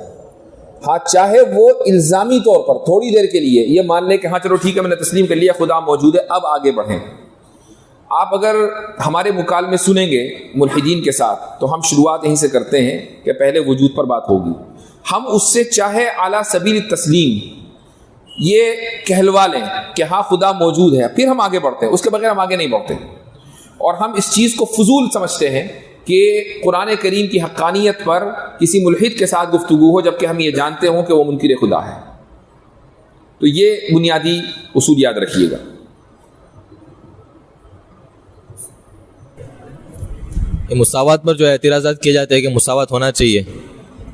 ہاں چاہے وہ الزامی طور پر تھوڑی دیر کے لیے یہ مان لے کہ ہاں چلو ٹھیک ہے میں نے تسلیم کر لیا خدا موجود ہے، اب آگے بڑھیں. آپ اگر ہمارے مکالمے سنیں گے ملحدین کے ساتھ تو ہم شروعات یہیں سے کرتے ہیں کہ پہلے وجود پر بات ہوگی. ہم اس سے چاہے اعلیٰ سبیل تسلیم یہ کہلوا لیں کہ ہاں خدا موجود ہے، پھر ہم آگے بڑھتے ہیں، اس کے بغیر ہم آگے نہیں بڑھتے. اور ہم اس چیز کو فضول سمجھتے ہیں کہ قرآن کریم کی حقانیت پر کسی ملحد کے ساتھ گفتگو ہو جبکہ ہم یہ جانتے ہوں کہ وہ منکر خدا ہے. تو یہ بنیادی اصول یاد رکھیے گا. مساوات پر جو اعتراضات کیے جاتے ہیں کہ مساوات ہونا چاہیے،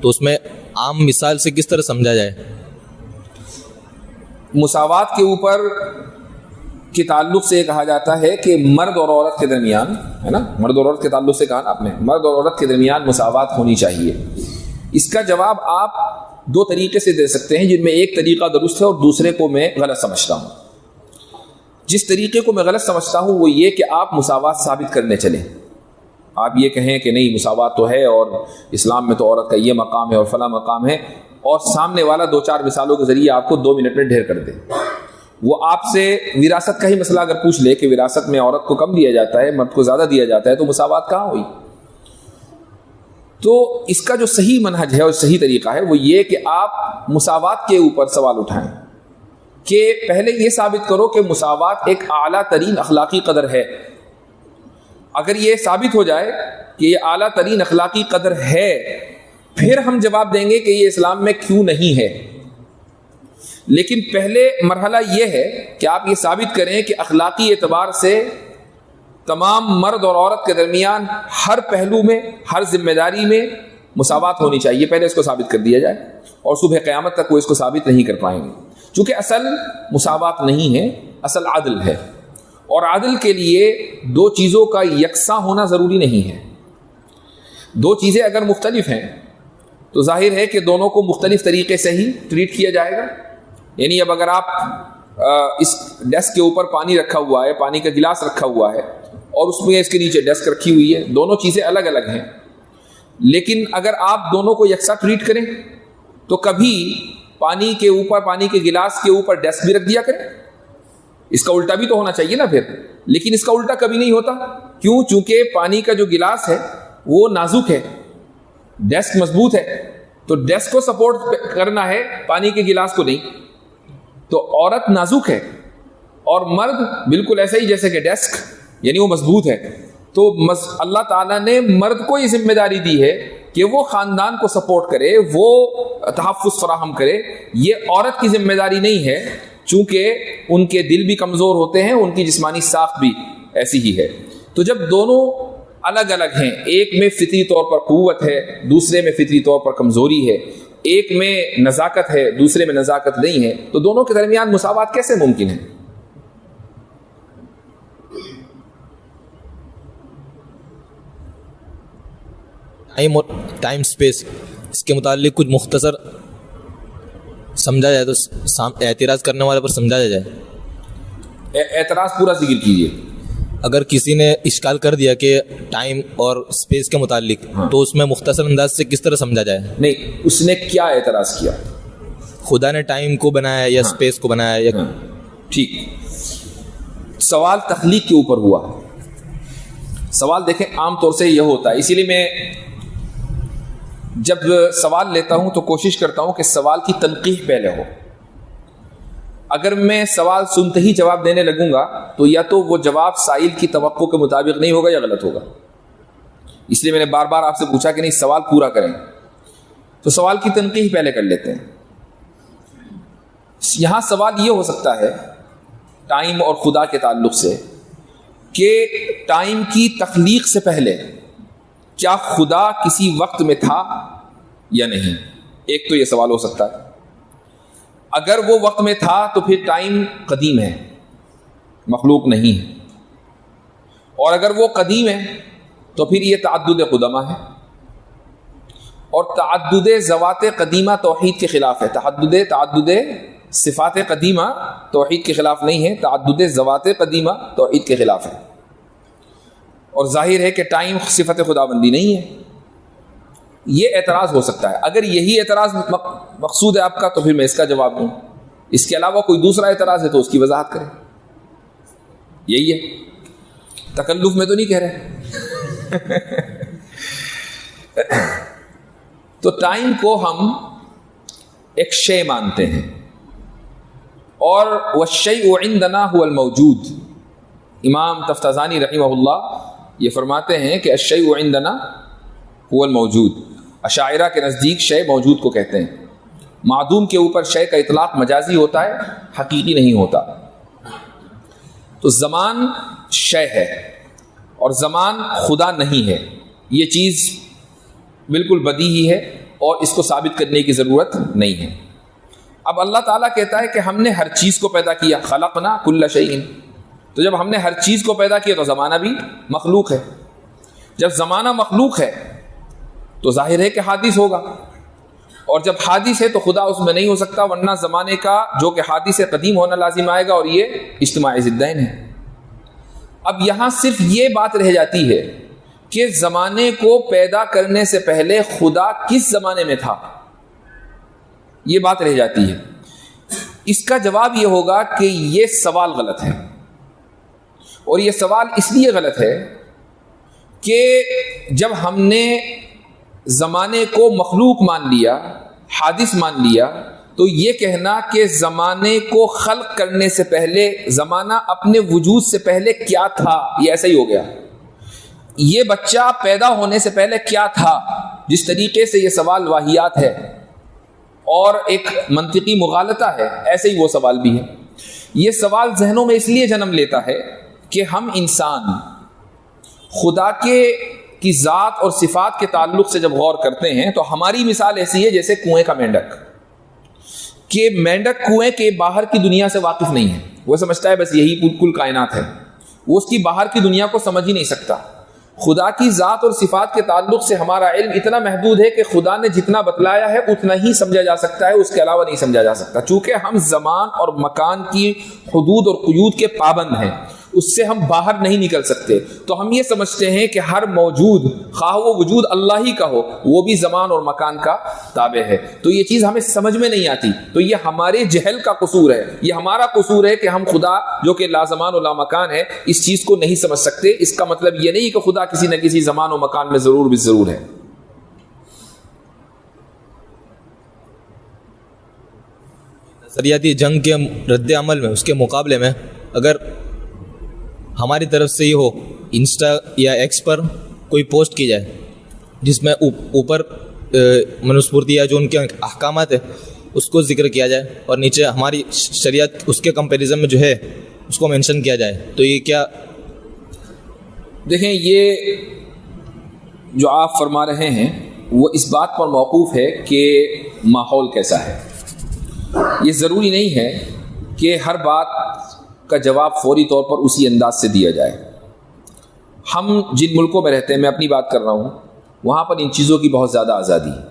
تو اس میں عام مثال سے کس طرح سمجھا جائے؟ مساوات کے اوپر کے تعلق سے یہ کہا جاتا ہے کہ مرد اور عورت کے درمیان، ہے نا، مرد اور عورت کے تعلق سے کہا نا آپ نے، مرد اور عورت کے درمیان مساوات ہونی چاہیے. اس کا جواب آپ دو طریقے سے دے سکتے ہیں، جن میں ایک طریقہ درست ہے اور دوسرے کو میں غلط سمجھتا ہوں. جس طریقے کو میں غلط سمجھتا ہوں وہ یہ کہ آپ مساوات ثابت کرنے چلیں. آپ یہ کہیں کہ نہیں مساوات تو ہے اور اسلام میں تو عورت کا یہ مقام ہے اور فلاں مقام ہے، اور سامنے والا دو چار مثالوں کے ذریعے آپ کو 2 منٹ میں ڈھیر کر دے. وہ آپ سے وراثت کا ہی مسئلہ اگر پوچھ لے کہ وراثت میں عورت کو کم دیا جاتا ہے مرد کو زیادہ دیا جاتا ہے تو مساوات کہاں ہوئی؟ تو اس کا جو صحیح منہج ہے اور صحیح طریقہ ہے وہ یہ کہ آپ مساوات کے اوپر سوال اٹھائیں کہ پہلے یہ ثابت کرو کہ مساوات ایک اعلیٰ ترین اخلاقی قدر ہے. اگر یہ ثابت ہو جائے کہ یہ اعلیٰ ترین اخلاقی قدر ہے پھر ہم جواب دیں گے کہ یہ اسلام میں کیوں نہیں ہے. لیکن پہلے مرحلہ یہ ہے کہ آپ یہ ثابت کریں کہ اخلاقی اعتبار سے تمام مرد اور عورت کے درمیان ہر پہلو میں، ہر ذمہ داری میں مساوات ہونی چاہیے. پہلے اس کو ثابت کر دیا جائے اور صبح قیامت تک وہ اس کو ثابت نہیں کر پائیں گے. چونکہ اصل مساوات نہیں ہے، اصل عدل ہے، اور عدل کے لیے دو چیزوں کا یکساں ہونا ضروری نہیں ہے. دو چیزیں اگر مختلف ہیں تو ظاہر ہے کہ دونوں کو مختلف طریقے سے ہی ٹریٹ کیا جائے گا. یعنی اب اگر آپ اس ڈیسک کے اوپر پانی رکھا ہوا ہے، پانی کا گلاس رکھا ہوا ہے، اور اس میں اس کے نیچے ڈیسک رکھی ہوئی ہے، دونوں چیزیں الگ الگ ہیں، لیکن اگر آپ دونوں کو یکساں ٹریٹ کریں تو کبھی پانی کے اوپر، پانی کے گلاس کے اوپر ڈیسک بھی رکھ دیا کریں. اس کا الٹا بھی تو ہونا چاہیے نا پھر، لیکن اس کا الٹا کبھی نہیں ہوتا. کیوں؟ چونکہ پانی کا جو گلاس ہے وہ نازک ہے، ڈیسک مضبوط ہے، تو ڈیسک کو سپورٹ کرنا ہے، پانی کے گلاس کو نہیں. تو عورت نازک ہے اور مرد بالکل ایسا ہی جیسے کہ ڈیسک، یعنی وہ مضبوط ہے. تو اللہ تعالیٰ نے مرد کو یہ ذمہ داری دی ہے کہ وہ خاندان کو سپورٹ کرے، وہ تحفظ فراہم کرے. یہ عورت کی ذمہ داری نہیں ہے، چونکہ ان کے دل بھی کمزور ہوتے ہیں، ان کی جسمانی ساخت بھی ایسی ہی ہے. تو جب دونوں الگ الگ ہیں، ایک میں فطری طور پر قوت ہے، دوسرے میں فطری طور پر کمزوری ہے، ایک میں نزاکت ہے، دوسرے میں نزاکت نہیں ہے، تو دونوں کے درمیان مساوات کیسے ممکن ہے؟ ٹائم سپیس، اس کے متعلق کچھ مختصر سمجھا جائے تو اعتراض کرنے والے پر سمجھایا جائے. اعتراض پورا ذکر کیجیے. اگر کسی نے اشکال کر دیا کہ ٹائم اور سپیس کے متعلق، تو اس میں مختصر انداز سے کس طرح سمجھا جائے؟ نہیں، اس نے کیا اعتراض کیا؟ خدا نے ٹائم کو بنایا یا سپیس کو بنایا یا ٹھیک. سوال تخلیق کے اوپر ہوا. سوال دیکھیں عام طور سے یہ ہوتا ہے، اسی لیے میں جب سوال لیتا ہوں تو کوشش کرتا ہوں کہ سوال کی تنقیح پہلے ہو. اگر میں سوال سنتے ہی جواب دینے لگوں گا تو یا تو وہ جواب سائل کی توقع کے مطابق نہیں ہوگا یا غلط ہوگا. اس لیے میں نے بار بار آپ سے پوچھا کہ نہیں سوال پورا کریں. تو سوال کی تنقیح پہلے کر لیتے ہیں. یہاں سوال یہ ہو سکتا ہے ٹائم اور خدا کے تعلق سے کہ ٹائم کی تخلیق سے پہلے کیا خدا کسی وقت میں تھا یا نہیں؟ ایک تو یہ سوال ہو سکتا ہے. اگر وہ وقت میں تھا تو پھر ٹائم قدیم ہے، مخلوق نہیں ہے. اور اگر وہ قدیم ہے تو پھر یہ تعدد قدمہ ہے، اور تعدد ذوات قدیمہ توحید کے خلاف ہے. تعدد صفات قدیمہ توحید کے خلاف نہیں ہے، تعدد ذوات قدیمہ توحید کے خلاف ہے. اور ظاہر ہے کہ ٹائم صفت خداوندی نہیں ہے. یہ اعتراض ہو سکتا ہے. اگر یہی اعتراض مقصود ہے آپ کا تو پھر میں اس کا جواب دوں. اس کے علاوہ کوئی دوسرا اعتراض ہے تو اس کی وضاحت کریں. یہی ہے، تکلف میں تو نہیں کہہ رہے. تو ٹائم کو ہم ایک شے مانتے ہیں، اور والشیء عندنا هو الموجود. امام تفتازانی رحمہ اللہ یہ فرماتے ہیں کہ الشیء عندنا هو الموجود. اشاعرہ کے نزدیک شے موجود کو کہتے ہیں. معدوم کے اوپر شے کا اطلاق مجازی ہوتا ہے، حقیقی نہیں ہوتا. تو زمان شے ہے اور زمان خدا نہیں ہے. یہ چیز بالکل بدیہی ہے اور اس کو ثابت کرنے کی ضرورت نہیں ہے. اب اللہ تعالیٰ کہتا ہے کہ ہم نے ہر چیز کو پیدا کیا، خلقنا کل شیء. تو جب ہم نے ہر چیز کو پیدا کیا تو زمانہ بھی مخلوق ہے. جب زمانہ مخلوق ہے تو ظاہر ہے کہ حادث ہوگا، اور جب حادث ہے تو خدا اس میں نہیں ہو سکتا، ورنہ زمانے کا جو کہ حادث قدیم ہونا لازم آئے گا، اور یہ اجتماع ضدین ہے. اب یہاں صرف یہ بات رہ جاتی ہے کہ زمانے کو پیدا کرنے سے پہلے خدا کس زمانے میں تھا، یہ بات رہ جاتی ہے. اس کا جواب یہ ہوگا کہ یہ سوال غلط ہے. اور یہ سوال اس لیے غلط ہے کہ جب ہم نے زمانے کو مخلوق مان لیا، حادث مان لیا، تو یہ کہنا کہ زمانے کو خلق کرنے سے پہلے، زمانہ اپنے وجود سے پہلے کیا تھا، یہ ایسا ہی ہو گیا. یہ بچہ پیدا ہونے سے پہلے کیا تھا، جس طریقے سے یہ سوال واہیات ہے اور ایک منطقی مغالطہ ہے، ایسے ہی وہ سوال بھی ہے. یہ سوال ذہنوں میں اس لیے جنم لیتا ہے کہ ہم انسان خدا کی ذات اور صفات کے تعلق سے جب غور کرتے ہیں تو ہماری مثال ایسی ہے جیسے کنویں کا مینڈک، کہ مینڈک کنویں کے باہر کی دنیا سے واقف نہیں ہے. وہ سمجھتا ہے بس یہی کل کائنات ہے، وہ اس کی باہر کی دنیا کو سمجھ ہی نہیں سکتا۔ خدا کی ذات اور صفات کے تعلق سے ہمارا علم اتنا محدود ہے کہ خدا نے جتنا بتلایا ہے اتنا ہی سمجھا جا سکتا ہے، اس کے علاوہ نہیں سمجھا جا سکتا۔ چونکہ ہم زمان اور مکان کی حدود اور قیود کے پابند ہیں، اس سے ہم باہر نہیں نکل سکتے، تو ہم یہ سمجھتے ہیں کہ ہر موجود، خواہ وہ وجود اللہ ہی کا ہو، وہ بھی زمان اور مکان کا تابع ہے۔ تو یہ چیز ہمیں سمجھ میں نہیں آتی، تو یہ ہمارے جہل کا قصور ہے، یہ ہمارا قصور ہے کہ ہم خدا جو کہ لا زمان و لا مکان ہے اس چیز کو نہیں سمجھ سکتے۔ اس کا مطلب یہ نہیں کہ خدا کسی نہ کسی زمان و مکان میں ضرور بھی ضرور ہے۔ نظریاتی جنگ کے رد عمل میں، اس کے مقابلے میں، اگر ہماری طرف سے یہ ہو انسٹا یا ایکس پر کوئی پوسٹ کی جائے جس میں اوپر منوسپورتی یا جو ان کے احکامات ہیں اس کو ذکر کیا جائے اور نیچے ہماری شریعت اس کے کمپیریزن میں جو ہے اس کو مینشن کیا جائے، تو یہ کیا؟ دیکھیں، یہ جو آپ فرما رہے ہیں وہ اس بات پر موقوف ہے کہ ماحول کیسا ہے۔ یہ ضروری نہیں ہے کہ ہر بات کا جواب فوری طور پر اسی انداز سے دیا جائے۔ ہم جن ملکوں میں رہتے ہیں، میں اپنی بات کر رہا ہوں، وہاں پر ان چیزوں کی بہت زیادہ آزادی ہے،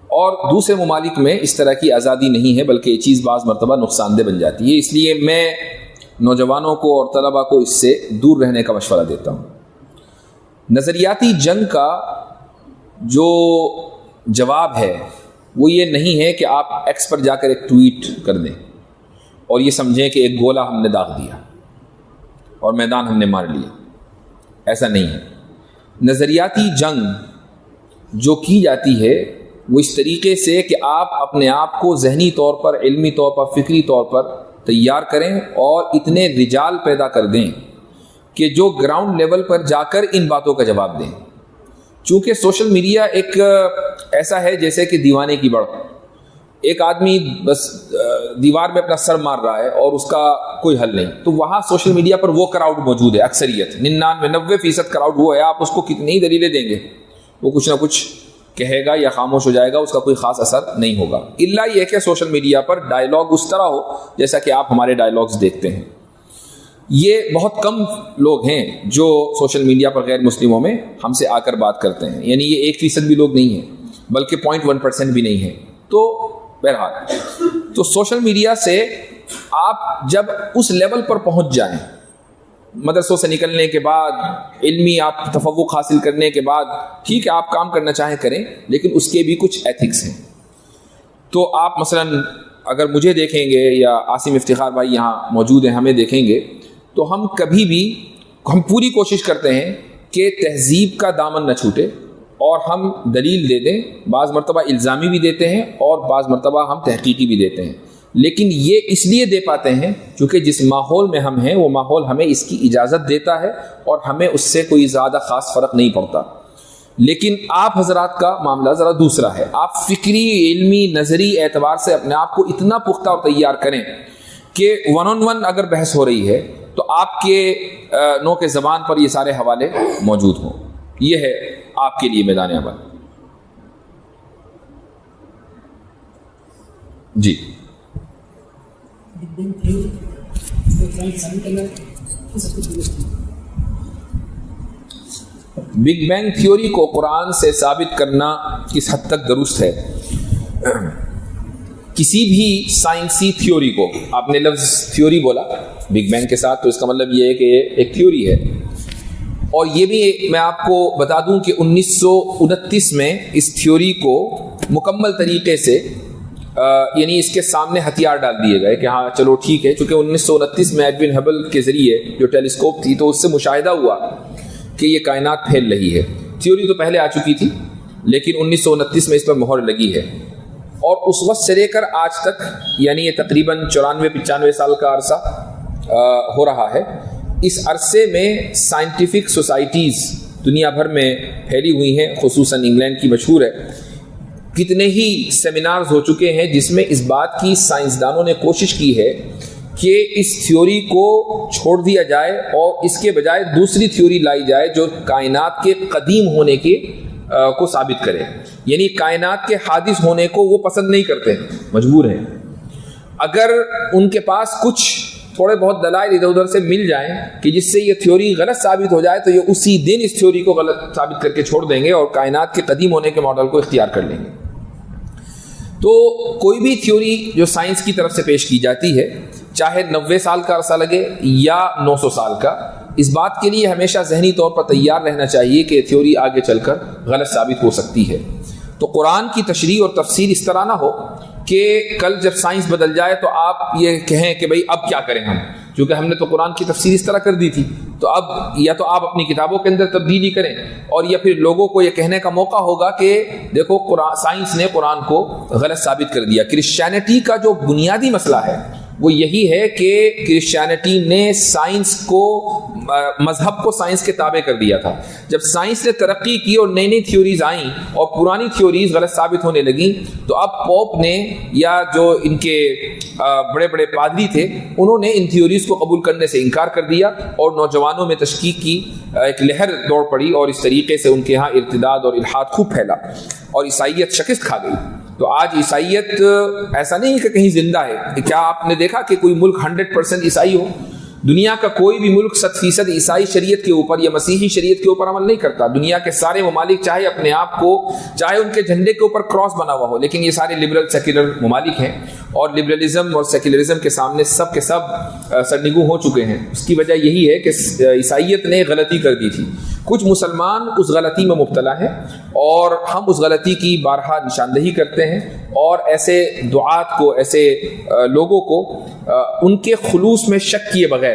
اور دوسرے ممالک میں اس طرح کی آزادی نہیں ہے، بلکہ یہ چیز بعض مرتبہ نقصان دہ بن جاتی ہے۔ اس لیے میں نوجوانوں کو اور طلباء کو اس سے دور رہنے کا مشورہ دیتا ہوں۔ نظریاتی جنگ کا جو جواب ہے وہ یہ نہیں ہے کہ آپ ایکس پر جا کر ایک ٹویٹ کر دیں اور یہ سمجھیں کہ ایک گولہ ہم نے داغ دیا اور میدان ہم نے مار لیا، ایسا نہیں ہے۔ نظریاتی جنگ جو کی جاتی ہے وہ اس طریقے سے کہ آپ اپنے آپ کو ذہنی طور پر، علمی طور پر، فکری طور پر تیار کریں اور اتنے رجال پیدا کر دیں کہ جو گراؤنڈ لیول پر جا کر ان باتوں کا جواب دیں۔ چونکہ سوشل میڈیا ایک ایسا ہے جیسے کہ دیوانے کی بڑھ، ایک آدمی بس دیوار میں اپنا سر مار رہا ہے اور اس کا کوئی حل نہیں، تو وہاں سوشل میڈیا پر وہ کراؤڈ موجود ہے، اکثریت 99-90% کراؤڈ وہ ہے۔ آپ اس کو کتنی دلیلیں دیں گے وہ کچھ نہ کچھ کہے گا یا خاموش ہو جائے گا، اس کا کوئی خاص اثر نہیں ہوگا، الا یہ کہ سوشل میڈیا پر ڈائلاگ اس طرح ہو جیسا کہ آپ ہمارے ڈائلاگز دیکھتے ہیں۔ یہ بہت کم لوگ ہیں جو سوشل میڈیا پر غیر مسلموں میں ہم سے آ کر بات کرتے ہیں، یعنی یہ 1% بھی لوگ نہیں ہیں، بلکہ 0.1% بھی نہیں ہے۔ تو بہرحال تو سوشل میڈیا سے آپ جب اس لیول پر پہنچ جائیں، مدرسوں سے نکلنے کے بعد، علمی آپ تفوق حاصل کرنے کے بعد، ٹھیک ہے آپ کام کرنا چاہیں کریں، لیکن اس کے بھی کچھ ایتھکس ہیں۔ تو آپ مثلاً اگر مجھے دیکھیں گے یا عاصم افتخار بھائی یہاں موجود ہیں، ہمیں دیکھیں گے تو ہم کبھی بھی، ہم پوری کوشش کرتے ہیں کہ تہذیب کا دامن نہ چھوٹے اور ہم دلیل دے دیں، بعض مرتبہ الزامی بھی دیتے ہیں اور بعض مرتبہ ہم تحقیقی بھی دیتے ہیں، لیکن یہ اس لیے دے پاتے ہیں کیونکہ جس ماحول میں ہم ہیں وہ ماحول ہمیں اس کی اجازت دیتا ہے اور ہمیں اس سے کوئی زیادہ خاص فرق نہیں پڑتا۔ لیکن آپ حضرات کا معاملہ ذرا دوسرا ہے، آپ فکری، علمی، نظری اعتبار سے اپنے آپ کو اتنا پختہ اور تیار کریں کہ 1-on-1 اگر بحث ہو رہی ہے تو آپ کے نو کے زبان پر یہ سارے حوالے موجود ہوں۔ یہ ہے آپ کے لیے میدان عمل۔ جی بگ بینگ تھیوری کو قرآن سے ثابت کرنا کس حد تک درست ہے؟ کسی بھی سائنسی تھیوری کو، آپ نے لفظ تھیوری بولا بگ بینگ کے ساتھ، تو اس کا مطلب یہ ہے کہ یہ ایک تھیوری ہے، اور یہ بھی میں آپ کو بتا دوں کہ 1929 میں اس تھیوری کو مکمل طریقے سے یعنی اس کے سامنے ہتھیار ڈال دیے گئے کہ ہاں چلو ٹھیک ہے، چونکہ 1929 میں ایڈوین ہبل کے ذریعے جو ٹیلیسکوپ تھی تو اس سے مشاہدہ ہوا کہ یہ کائنات پھیل رہی ہے۔ تھیوری تو پہلے آ چکی تھی لیکن 1929 میں اس پر مہر لگی ہے، اور اس وقت سے لے کر آج تک، یعنی یہ تقریباً 94-95 سال کا عرصہ ہو رہا ہے۔ اس عرصے میں سائنٹیفک سوسائٹیز دنیا بھر میں پھیلی ہوئی ہیں، خصوصاً انگلینڈ کی مشہور ہے، کتنے ہی سیمینارز ہو چکے ہیں جس میں اس بات کی سائنسدانوں نے کوشش کی ہے کہ اس تھیوری کو چھوڑ دیا جائے اور اس کے بجائے دوسری تھیوری لائی جائے جو کائنات کے قدیم ہونے کے کو ثابت کرے، یعنی کائنات کے حادث ہونے کو وہ پسند نہیں کرتے، مجبور ہیں، اگر ان کے پاس کچھ تھوڑے بہت دلائل ادھر ادھر سے مل جائیں کہ جس سے یہ تھیوری غلط ثابت ہو جائے تو یہ اسی دن اس تھیوری کو غلط ثابت کر کے چھوڑ دیں گے اور کائنات کے قدیم ہونے کے ماڈل کو اختیار کر لیں گے. تو کوئی بھی تھیوری جو سائنس کی طرف سے پیش کی جاتی ہے, چاہے 90 سال کا عرصہ لگے یا 900 سال کا, اس بات کے لیے ہمیشہ ذہنی طور پر تیار رہنا چاہیے کہ تھیوری آگے چل کر غلط ثابت ہو سکتی ہے. تو قرآن کی تشریح اور تفسیر اس طرح نہ ہو کہ کل جب سائنس بدل جائے تو آپ یہ کہیں کہ بھئی اب کیا کریں ہم, کیونکہ ہم نے تو قرآن کی تفسیر اس طرح کر دی تھی, تو اب یا تو آپ اپنی کتابوں کے اندر تبدیلی کریں, اور یا پھر لوگوں کو یہ کہنے کا موقع ہوگا کہ دیکھو سائنس نے قرآن کو غلط ثابت کر دیا. کرسچینٹی کا جو بنیادی مسئلہ ہے وہ یہی ہے کہ کرسچینٹی نے سائنس کو, مذہب کو سائنس کے تابع کر دیا تھا. جب سائنس نے ترقی کی اور نئی نئی تھیوریز آئیں اور پرانی تھیوریز غلط ثابت ہونے لگیں, تو اب پوپ نے یا جو ان کے بڑے بڑے پادری تھے انہوں نے ان تھیوریز کو قبول کرنے سے انکار کر دیا, اور نوجوانوں میں تشکیک کی ایک لہر دوڑ پڑی, اور اس طریقے سے ان کے ہاں ارتداد اور الحاد خوب پھیلا اور عیسائیت شکست کھا گئی. تو آج عیسائیت ایسا نہیں کہ کہیں زندہ ہے. کیا آپ نے دیکھا کہ کوئی ملک 100% عیسائی ہو؟ دنیا کا کوئی بھی ملک 100% عیسائی شریعت کے اوپر یا مسیحی شریعت کے اوپر عمل نہیں کرتا. دنیا کے سارے ممالک چاہے اپنے آپ کو, چاہے ان کے جھنڈے کے اوپر کراس بنا ہوا ہو, لیکن یہ سارے لبرل سیکولر ممالک ہیں, اور لبرلزم اور سیکولرزم کے سامنے سب کے سب سرنگو ہو چکے ہیں. اس کی وجہ یہی ہے کہ عیسائیت نے غلطی کر دی تھی. کچھ مسلمان اس غلطی میں مبتلا ہیں, اور ہم اس غلطی کی بارہا نشاندہی کرتے ہیں, اور ایسے دعات کو, ایسے لوگوں کو ان کے خلوص میں شک کیے بغیر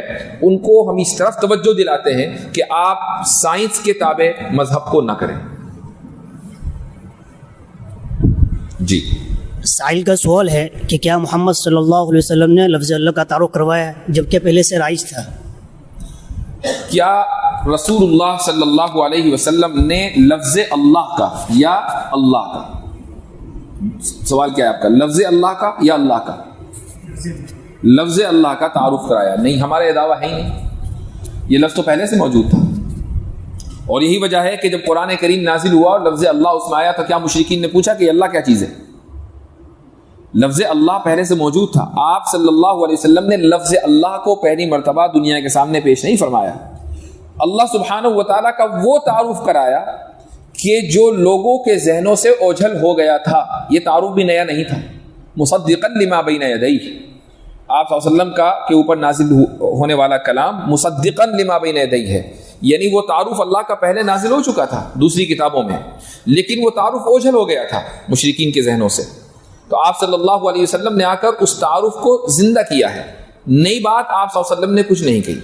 ان کو ہم اس طرف توجہ دلاتے ہیں کہ آپ سائنس کے تابع مذہب کو نہ کریں. جی, سائل کا سوال ہے کہ کیا محمد صلی اللہ علیہ وسلم نے لفظ اللہ کا تعارف کروایا جبکہ پہلے سے رائج تھا؟ کیا رسول اللہ صلی اللہ علیہ وسلم نے لفظ اللہ کا یا اللہ کا, سوال کیا ہے آپ کا, لفظ اللہ کا یا اللہ کا؟ لفظ اللہ کا تعارف کرایا نہیں, ہمارا یہ دعویٰ ہے ہی نہیں. یہ لفظ تو پہلے سے موجود تھا, اور یہی وجہ ہے کہ جب قرآن کریم نازل ہوا اور لفظ اللہ اس میں آیا تو کیا مشرکین نے پوچھا کہ اللہ کیا چیز ہے؟ لفظ اللہ پہلے سے موجود تھا. آپ صلی اللہ علیہ وسلم نے لفظ اللہ کو پہلی مرتبہ دنیا کے سامنے پیش نہیں فرمایا. اللہ سبحانہ و تعالیٰ کا وہ تعارف کرایا کہ جو لوگوں کے ذہنوں سے اوجھل ہو گیا تھا. یہ تعارف بھی نیا نہیں تھا. مصدقا لما بین یدیہ, آپ صلی اللہ علیہ وسلم کا کے اوپر نازل ہونے والا کلام مصدقا لما بین یدیہ ہے, یعنی وہ تعارف اللہ کا پہلے نازل ہو چکا تھا دوسری کتابوں میں, لیکن وہ تعارف اوجھل ہو گیا تھا مشرکین کے ذہنوں سے. تو آپ صلی اللہ علیہ وسلم نے آ کر اس تعارف کو زندہ کیا ہے. نئی بات آپ صلی اللہ علیہ وسلم نے کچھ نہیں کہی.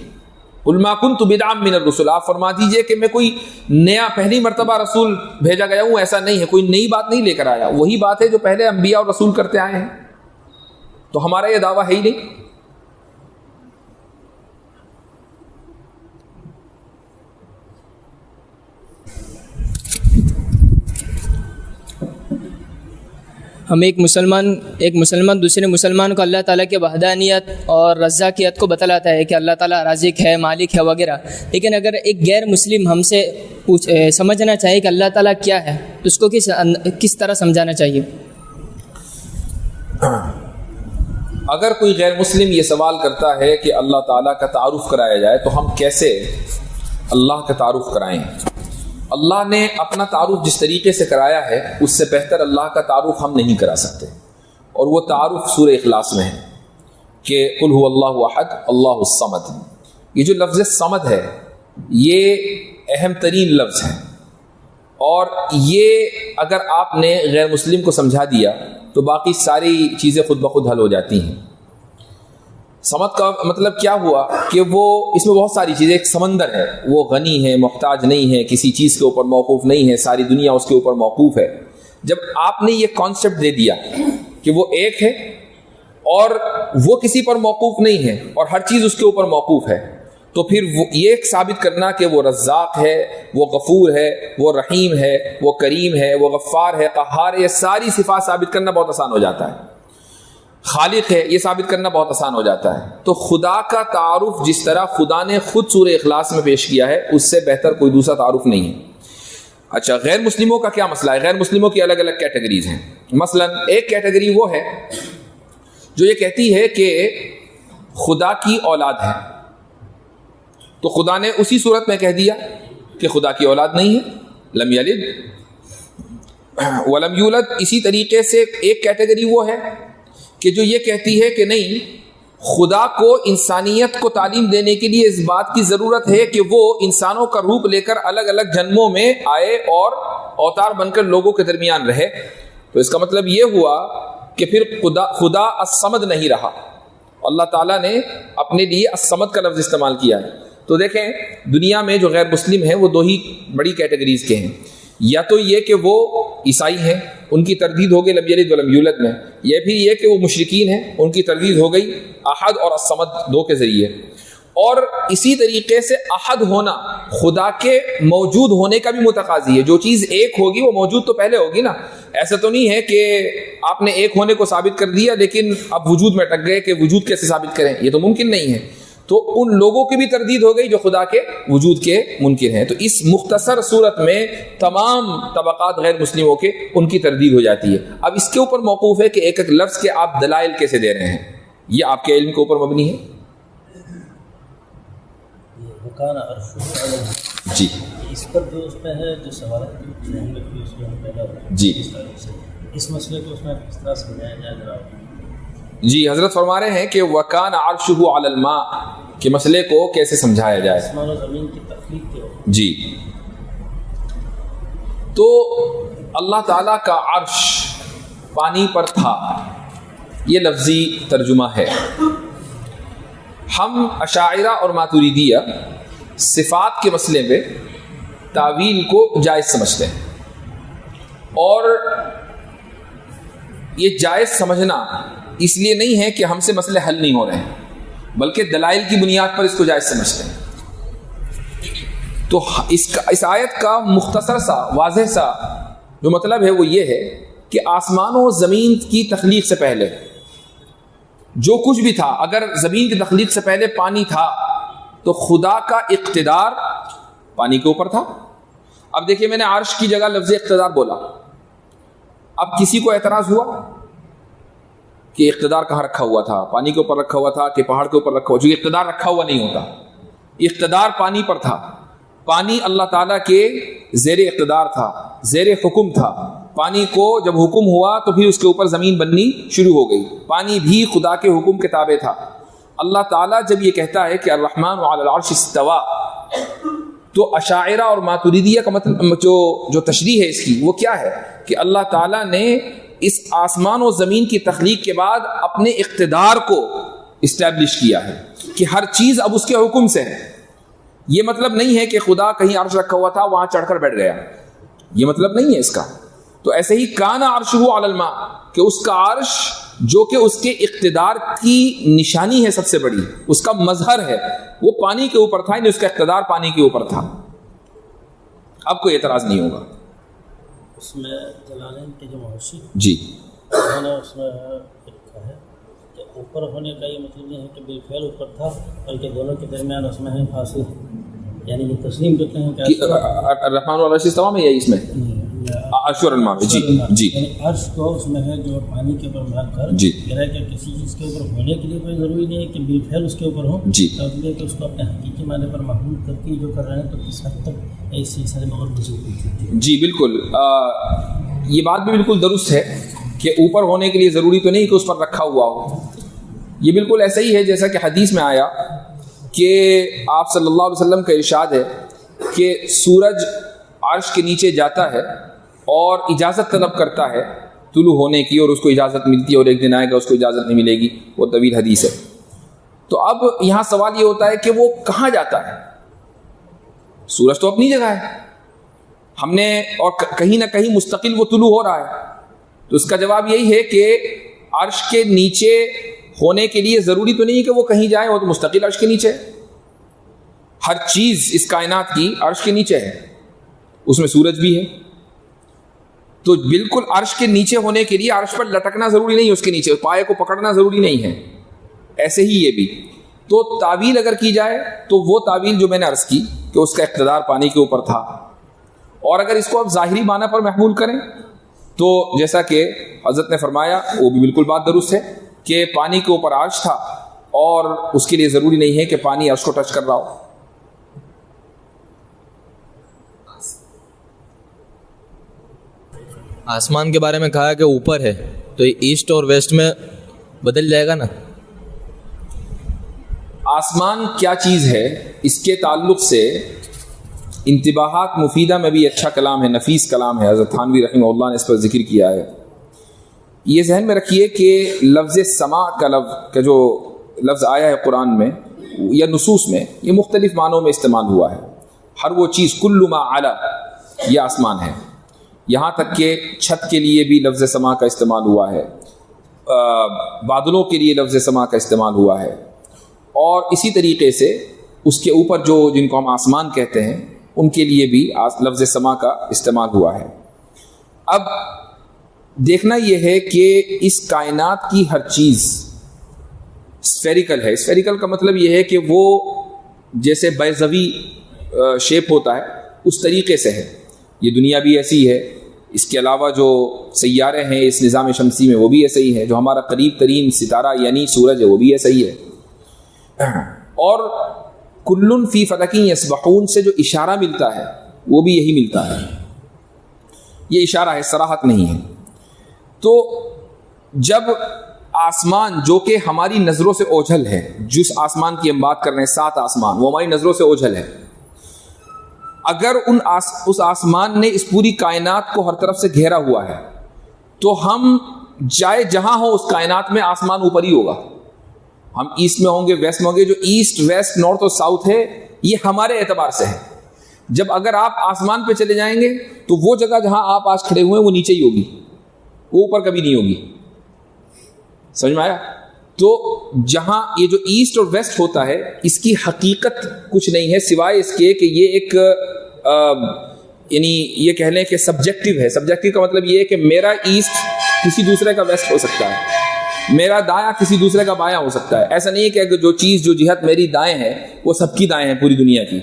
قل ما كنت بدعا من الرسل, آپ فرما دیجئے کہ میں کوئی نیا پہلی مرتبہ رسول بھیجا گیا ہوں, ایسا نہیں ہے. کوئی نئی بات نہیں لے کر آیا, وہی بات ہے جو پہلے انبیاء اور رسول کرتے آئے ہیں. تو ہمارا یہ دعویٰ ہے ہی نہیں. ہم ایک مسلمان دوسرے مسلمان کو اللہ تعالیٰ کے وحدانیت اور رزاقیت کو بتلاتا ہے کہ اللہ تعالیٰ رازق ہے, مالک ہے وغیرہ, لیکن اگر ایک غیر مسلم ہم سے سمجھنا چاہے کہ اللہ تعالیٰ کیا ہے تو اس کو کس طرح سمجھانا چاہیے؟ اگر کوئی غیر مسلم یہ سوال کرتا ہے کہ اللہ تعالیٰ کا تعارف کرایا جائے تو ہم کیسے اللہ کا تعارف کرائیں؟ اللہ نے اپنا تعارف جس طریقے سے کرایا ہے اس سے بہتر اللہ کا تعارف ہم نہیں کرا سکتے, اور وہ تعارف سورہ اخلاص میں ہے کہ قل هو اللہ احد اللہ الصمد. یہ جو لفظ صمد ہے یہ اہم ترین لفظ ہے, اور یہ اگر آپ نے غیر مسلم کو سمجھا دیا تو باقی ساری چیزیں خود بخود حل ہو جاتی ہیں. سمد کا مطلب کیا ہوا کہ وہ اس میں بہت ساری چیزیں, ایک سمندر ہے, وہ غنی ہے, محتاج نہیں ہے, کسی چیز کے اوپر موقوف نہیں ہے, ساری دنیا اس کے اوپر موقوف ہے. جب آپ نے یہ کانسیپٹ دے دیا کہ وہ ایک ہے اور وہ کسی پر موقوف نہیں ہے اور ہر چیز اس کے اوپر موقوف ہے, تو پھر یہ ثابت کرنا کہ وہ رزاق ہے, وہ غفور ہے, وہ رحیم ہے, وہ کریم ہے, وہ غفار ہے, قہار ہے, یہ ساری صفات ثابت کرنا بہت آسان ہو جاتا ہے. خالق ہے, یہ ثابت کرنا بہت آسان ہو جاتا ہے. تو خدا کا تعارف جس طرح خدا نے خود سورہ اخلاص میں پیش کیا ہے اس سے بہتر کوئی دوسرا تعارف نہیں ہے. اچھا, غیر مسلموں کا کیا مسئلہ ہے؟ غیر مسلموں کی الگ الگ کیٹیگریز ہیں. مثلا ایک کیٹیگری وہ ہے جو یہ کہتی ہے کہ خدا کی اولاد ہے، تو خدا نے اسی صورت میں کہہ دیا کہ خدا کی اولاد نہیں ہے، لم یلد ولم یولد۔ اسی طریقے سے ایک کیٹیگری وہ ہے کہ جو یہ کہتی ہے کہ نہیں، خدا کو انسانیت کو تعلیم دینے کے لیے اس بات کی ضرورت ہے کہ وہ انسانوں کا روپ لے کر الگ الگ جنموں میں آئے اور اوتار بن کر لوگوں کے درمیان رہے، تو اس کا مطلب یہ ہوا کہ پھر خدا الصمد نہیں رہا، اللہ تعالیٰ نے اپنے لیے الصمد کا لفظ استعمال کیا ہے۔ تو دیکھیں دنیا میں جو غیر مسلم ہیں وہ دو ہی بڑی کیٹیگریز کے ہیں، یا تو یہ کہ وہ عیسائی ہیں، ان کی تردید ہو گئی لم یلد ولم یولد میں، یا پھر یہ کہ وہ مشرکین ہیں، ان کی تردید ہو گئی احد اور الصمد دو کے ذریعے۔ اور اسی طریقے سے احد ہونا خدا کے موجود ہونے کا بھی متقاضی ہے، جو چیز ایک ہوگی وہ موجود تو پہلے ہوگی نا، ایسا تو نہیں ہے کہ آپ نے ایک ہونے کو ثابت کر دیا لیکن اب وجود میں اٹک گئے کہ وجود کیسے ثابت کریں، یہ تو ممکن نہیں ہے۔ تو ان لوگوں کی بھی تردید ہو گئی جو خدا کے وجود کے منکر ہیں۔ تو اس مختصر صورت میں تمام طبقات غیر مسلموں کے ان کی تردید ہو جاتی ہے۔ اب اس کے اوپر موقوف ہے کہ ایک ایک لفظ کے آپ دلائل کیسے دے رہے ہیں، یہ آپ کے علم کے اوپر مبنی ہے۔ جی اس پر جو اس پہ ہے جو سوالات جی اس مسئلے کو اس میں کس طرح سمجھایا جائے جناب؟ جی حضرت فرما رہے ہیں کہ وَكَانَ عَرْشُهُ عَلَى الْمَاءِ کہ مسئلے کو کیسے سمجھایا جائے۔ آسمان و زمین کی تخلیق کے جی تو اللہ تعالیٰ کا عرش پانی پر تھا، یہ لفظی ترجمہ ہے۔ ہم اشاعرہ اور ماتریدیہ صفات کے مسئلے میں تعویل کو جائز سمجھتے ہیں، اور یہ جائز سمجھنا اس لیے نہیں ہے کہ ہم سے مسئلے حل نہیں ہو رہے ہیں، بلکہ دلائل کی بنیاد پر اس کو جائز سمجھتے ہیں۔ تو اس آیت کا مختصر سا واضح سا جو مطلب ہے وہ یہ ہے کہ آسمان و زمین کی تخلیق سے پہلے جو کچھ بھی تھا، اگر زمین کی تخلیق سے پہلے پانی تھا تو خدا کا اقتدار پانی کے اوپر تھا۔ اب دیکھیے میں نے عرش کی جگہ لفظ اقتدار بولا، اب کسی کو اعتراض ہوا کہ اقتدار کہاں رکھا ہوا تھا، پانی کے اوپر رکھا ہوا تھا کہ پہاڑ کے اوپر رکھا ہوا، جو اقتدار رکھا ہوا نہیں ہوتا، اقتدار پانی پر تھا، پانی اللہ تعالیٰ کے زیر اقتدار تھا، زیر حکم تھا۔ پانی کو جب حکم ہوا تو پھر اس کے اوپر زمین بننی شروع ہو گئی، پانی بھی خدا کے حکم کے تابع تھا۔ اللہ تعالیٰ جب یہ کہتا ہے کہ الرحمن علی العرش استوى، تو اشاعرہ اور ماتریدیہ کا مطلب جو تشریح ہے اس کی وہ کیا ہے کہ اللہ تعالیٰ نے اس آسمان و زمین کی تخلیق کے بعد اپنے اقتدار کو اسٹیبلش کیا ہے کہ ہر چیز اب اس کے حکم سے ہے۔ یہ مطلب نہیں ہے کہ خدا کہیں عرش رکھا ہوا تھا وہاں چڑھ کر بیٹھ گیا، یہ مطلب نہیں ہے اس کا۔ تو ایسے ہی کان عرشہ علی الماء کہ اس کا عرش جو کہ اس کے اقتدار کی نشانی ہے، سب سے بڑی اس کا مظہر ہے، وہ پانی کے اوپر تھا، یعنی اس کا اقتدار پانی کے اوپر تھا۔ اب کوئی اعتراض نہیں ہوگا۔ اس میں جلالین کے جو محشی جی انہوں نے اس میں لکھا ہے کہ اوپر ہونے کا یہ مطلب نہیں ہے کہ بالفعل اوپر تھا، بلکہ دونوں کے درمیان اس میں ہے فاصل، یعنی یہ تسلیم کرتے ہیں کہ الرحمن علی العرش استوى میں، یہی اس میں عرش اور الماء جی جی یعنی عرش کو اس میں ہے جو پانی کے اوپر مان کر جی کہہ کہ کسی چیز کے اوپر ہونے کے لیے کوئی ضروری نہیں ہے کہ بالفعل اس کے اوپر ہو جی، کہ اس کو اپنے حقیقی معنی پر محمول کر کے جو کر رہے ہیں، تو کس حد تک اس سلسلے میں اور وضاحت؟ جی بالکل، یہ بات بھی بالکل درست ہے کہ اوپر ہونے کے لیے ضروری تو نہیں کہ اس پر رکھا ہوا ہو۔ یہ بالکل ایسا ہی ہے جیسا کہ حدیث میں آیا کہ آپ صلی اللہ علیہ وسلم کا ارشاد ہے کہ سورج عرش کے نیچے جاتا ہے اور اجازت طلب کرتا ہے طلوع ہونے کی، اور اس کو اجازت ملتی ہے، اور ایک دن آئے گا اس کو اجازت نہیں ملے گی، وہ طویل حدیث ہے۔ تو اب یہاں سوال یہ ہوتا ہے کہ وہ کہاں جاتا ہے؟ سورج تو اپنی جگہ ہے، ہم نے اور کہیں نہ کہیں مستقل وہ طلوع ہو رہا ہے، تو اس کا جواب یہی ہے کہ عرش کے نیچے ہونے کے لیے ضروری تو نہیں کہ وہ کہیں جائے، وہ تو مستقل عرش کے نیچے ہے۔ ہر چیز اس کائنات کی عرش کے نیچے ہے، اس میں سورج بھی ہے، تو بالکل عرش کے نیچے ہونے کے لیے عرش پر لٹکنا ضروری نہیں ہے، اس کے نیچے پائے کو پکڑنا ضروری نہیں ہے۔ ایسے ہی یہ بھی، تو تعویل اگر کی جائے تو وہ تعویل جو میں نے عرض کی کہ اس کا اقتدار پانی کے اوپر تھا، اور اگر اس کو آپ ظاہری معنی پر محمول کریں تو جیسا کہ حضرت نے فرمایا وہ بھی بالکل بات درست ہے کہ پانی کے اوپر عرش تھا اور اس کے لیے ضروری نہیں ہے کہ پانی عرش کو ٹچ کر رہا ہو. آسمان کے بارے میں کہا کہ اوپر ہے, تو یہ ایسٹ اور ویسٹ میں بدل جائے گا نا. آسمان کیا چیز ہے, اس کے تعلق سے انتباہات مفیدہ میں بھی اچھا کلام ہے, نفیس کلام ہے, حضرت تھانوی رحمہ اللہ نے اس پر ذکر کیا ہے. یہ ذہن میں رکھیے کہ لفظ سماع کا جو لفظ آیا ہے قرآن میں یا نصوص میں, یہ مختلف معنوں میں استعمال ہوا ہے. ہر وہ چیز کل ما علی, یہ آسمان ہے. یہاں تک کہ چھت کے لیے بھی لفظ سماع کا استعمال ہوا ہے, بادلوں کے لیے لفظ سماع کا استعمال ہوا ہے, اور اسی طریقے سے اس کے اوپر جو جن کو ہم آسمان کہتے ہیں ان کے لیے بھی لفظ سماع کا استعمال ہوا ہے. اب دیکھنا یہ ہے کہ اس کائنات کی ہر چیز اسفیریکل ہے. اسفیریکل کا مطلب یہ ہے کہ وہ جیسے بیضوی شیپ ہوتا ہے اس طریقے سے ہے. یہ دنیا بھی ایسی ہے, اس کے علاوہ جو سیارے ہیں اس نظام شمسی میں وہ بھی ایسے ہی ہے, جو ہمارا قریب ترین ستارہ یعنی سورج ہے وہ بھی ایسا ہی ہے. اور کلن فی فلک یسبحون سے جو اشارہ ملتا ہے وہ بھی یہی ملتا ہے. یہ اشارہ ہے, صراحت نہیں ہے. تو جب آسمان جو کہ ہماری نظروں سے اوجھل ہے, جس آسمان کی ہم بات کر رہے ہیں 7 آسمان, وہ ہماری نظروں سے اوجھل ہے. اگر اس آسمان نے اس پوری کائنات کو ہر طرف سے گھیرا ہوا ہے تو ہم جائے جہاں ہو اس کائنات میں آسمان اوپر ہی ہوگا. ہم ایسٹ میں ہوں گے, ویسٹ میں ہوں گے, جو ایسٹ ویسٹ نارتھ اور ساؤتھ ہے یہ ہمارے اعتبار سے ہے. جب اگر آپ آسمان پہ چلے جائیں گے تو وہ جگہ جہاں آپ آج کھڑے ہوئے ہیں وہ نیچے ہی ہوگی, وہ اوپر کبھی نہیں ہوگی. سمجھ میں آیا؟ تو جہاں یہ جو ایسٹ اور ویسٹ ہوتا ہے اس کی حقیقت کچھ نہیں ہے سوائے اس کے کہ یہ ایک یعنی یہ کہہ لیں کہ سبجیکٹیو ہے. سبجیکٹیو کا مطلب یہ ہے کہ میرا ایسٹ کسی دوسرے کا ویسٹ ہو سکتا ہے, میرا دایاں کسی دوسرے کا بایاں ہو سکتا ہے. ایسا نہیں ہے کہ جو چیز جو جہت میری دائیں ہے وہ سب کی دائیں ہیں پوری دنیا کی.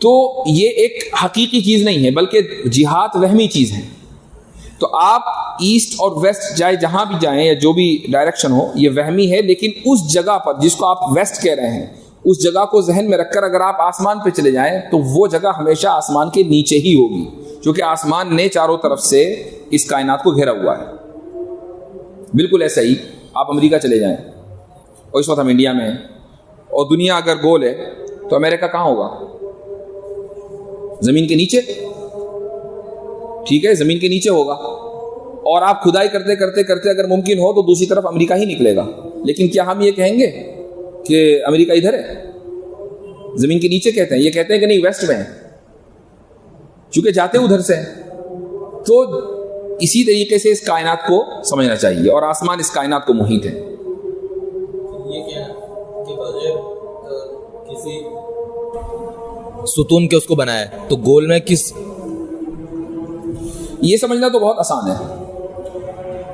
تو یہ ایک حقیقی چیز نہیں ہے بلکہ جہات وہمی چیز ہے. تو آپ ایسٹ اور ویسٹ جائے جہاں بھی جائیں یا جو بھی ڈائریکشن ہو یہ وہمی ہے, لیکن اس جگہ پر جس کو آپ ویسٹ کہہ رہے ہیں اس جگہ کو ذہن میں رکھ کر اگر آپ آسمان پہ چلے جائیں تو وہ جگہ ہمیشہ آسمان کے نیچے ہی ہوگی, کیونکہ آسمان نے چاروں طرف سے اس کائنات کو گھیرا ہوا ہے. بالکل ایسا ہی آپ امریکہ چلے جائیں, اور اس وقت ہم انڈیا میں ہیں, اور دنیا اگر گول ہے تو امریکہ کہاں ہوگا؟ زمین کے نیچے. ٹھیک ہے, زمین کے نیچے ہوگا. اور آپ کھدائی کرتے کرتے کرتے اگر ممکن ہو تو دوسری طرف امریکہ ہی نکلے گا. لیکن کیا ہم یہ کہیں گے کہ امریکہ ادھر ہے؟ زمین کے نیچے کہتے ہیں, یہ کہتے ہیں کہ نہیں ویسٹ میں ہے, چونکہ جاتے ادھر سے ہیں. تو اسی طریقے سے اس کائنات کو سمجھنا چاہیے, اور آسمان اس کائنات کو محیط ہے. یہ کیا کہ بغیر کسی ستون کے اس کو بنایا ہے, تو گول میں کس, یہ سمجھنا تو بہت آسان ہے.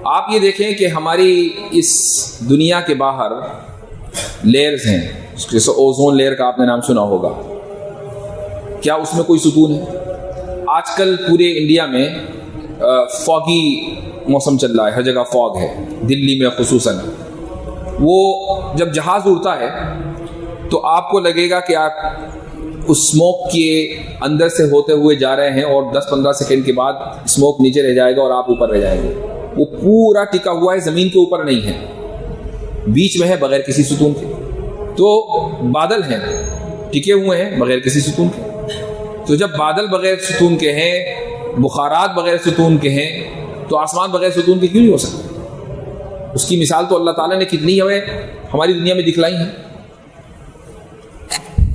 آپ یہ دیکھیں کہ ہماری اس دنیا کے باہر لیئرز ہیں, جیسے اوزون لیئر کا آپ نے نام سنا ہوگا. کیا اس میں کوئی ستون ہے؟ آج کل پورے انڈیا میں فاگی موسم چل رہا ہے, ہر جگہ فاگ ہے, دلی میں خصوصاً. وہ جب جہاز اڑتا ہے تو آپ کو لگے گا کہ آپ اس اسموک کے اندر سے ہوتے ہوئے جا رہے ہیں, اور 10-15 سیکنڈ کے بعد اسموک نیچے رہ جائے گا اور آپ اوپر رہ جائیں گے. وہ پورا ٹکا ہوا ہے, زمین کے اوپر نہیں ہے, بیچ میں ہے بغیر کسی ستون کے. تو بادل ہیں ٹکے ہوئے ہیں بغیر کسی ستون کے. تو جب بادل بغیر ستون کے ہیں, بخارات بغیر ستون کے ہیں, تو آسمان بغیر ستون کے کیوں نہیں ہو سکتا؟ اس کی مثال تو اللہ تعالیٰ نے کتنی ہمیں ہماری دنیا میں دکھلائی ہیں.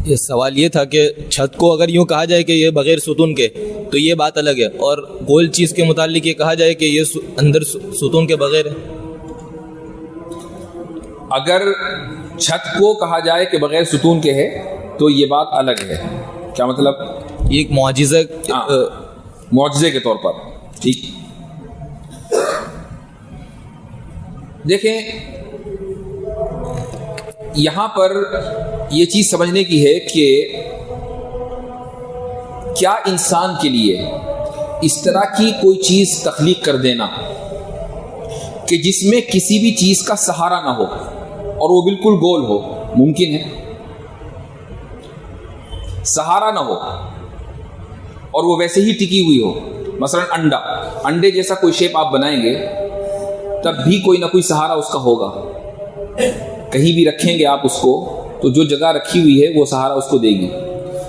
یہ سوال یہ تھا کہ چھت کو اگر یوں کہا جائے کہ یہ بغیر ستون کے تو یہ بات الگ ہے, اور گول چیز کے متعلق یہ کہا جائے کہ یہ اندر ستون کے بغیر ہے. اگر چھت کو کہا جائے کہ بغیر ستون کے ہے تو یہ بات الگ ہے. کیا مطلب؟ یہ ایک معجزے کے طور پر. ٹھیک, دیکھیں یہاں پر یہ چیز سمجھنے کی ہے کہ کیا انسان کے لیے اس طرح کی کوئی چیز تخلیق کر دینا کہ جس میں کسی بھی چیز کا سہارا نہ ہو اور وہ بالکل گول ہو، ممکن ہے؟ سہارا نہ ہو اور وہ ویسے ہی ٹکی ہوئی ہو، مثلا انڈے جیسا کوئی شیپ آپ بنائیں گے تب بھی کوئی نہ کوئی سہارا اس کا ہوگا. کہیں بھی رکھیں گے آپ اس کو تو جو جگہ رکھی ہوئی ہے وہ سہارا اس کو دے گی.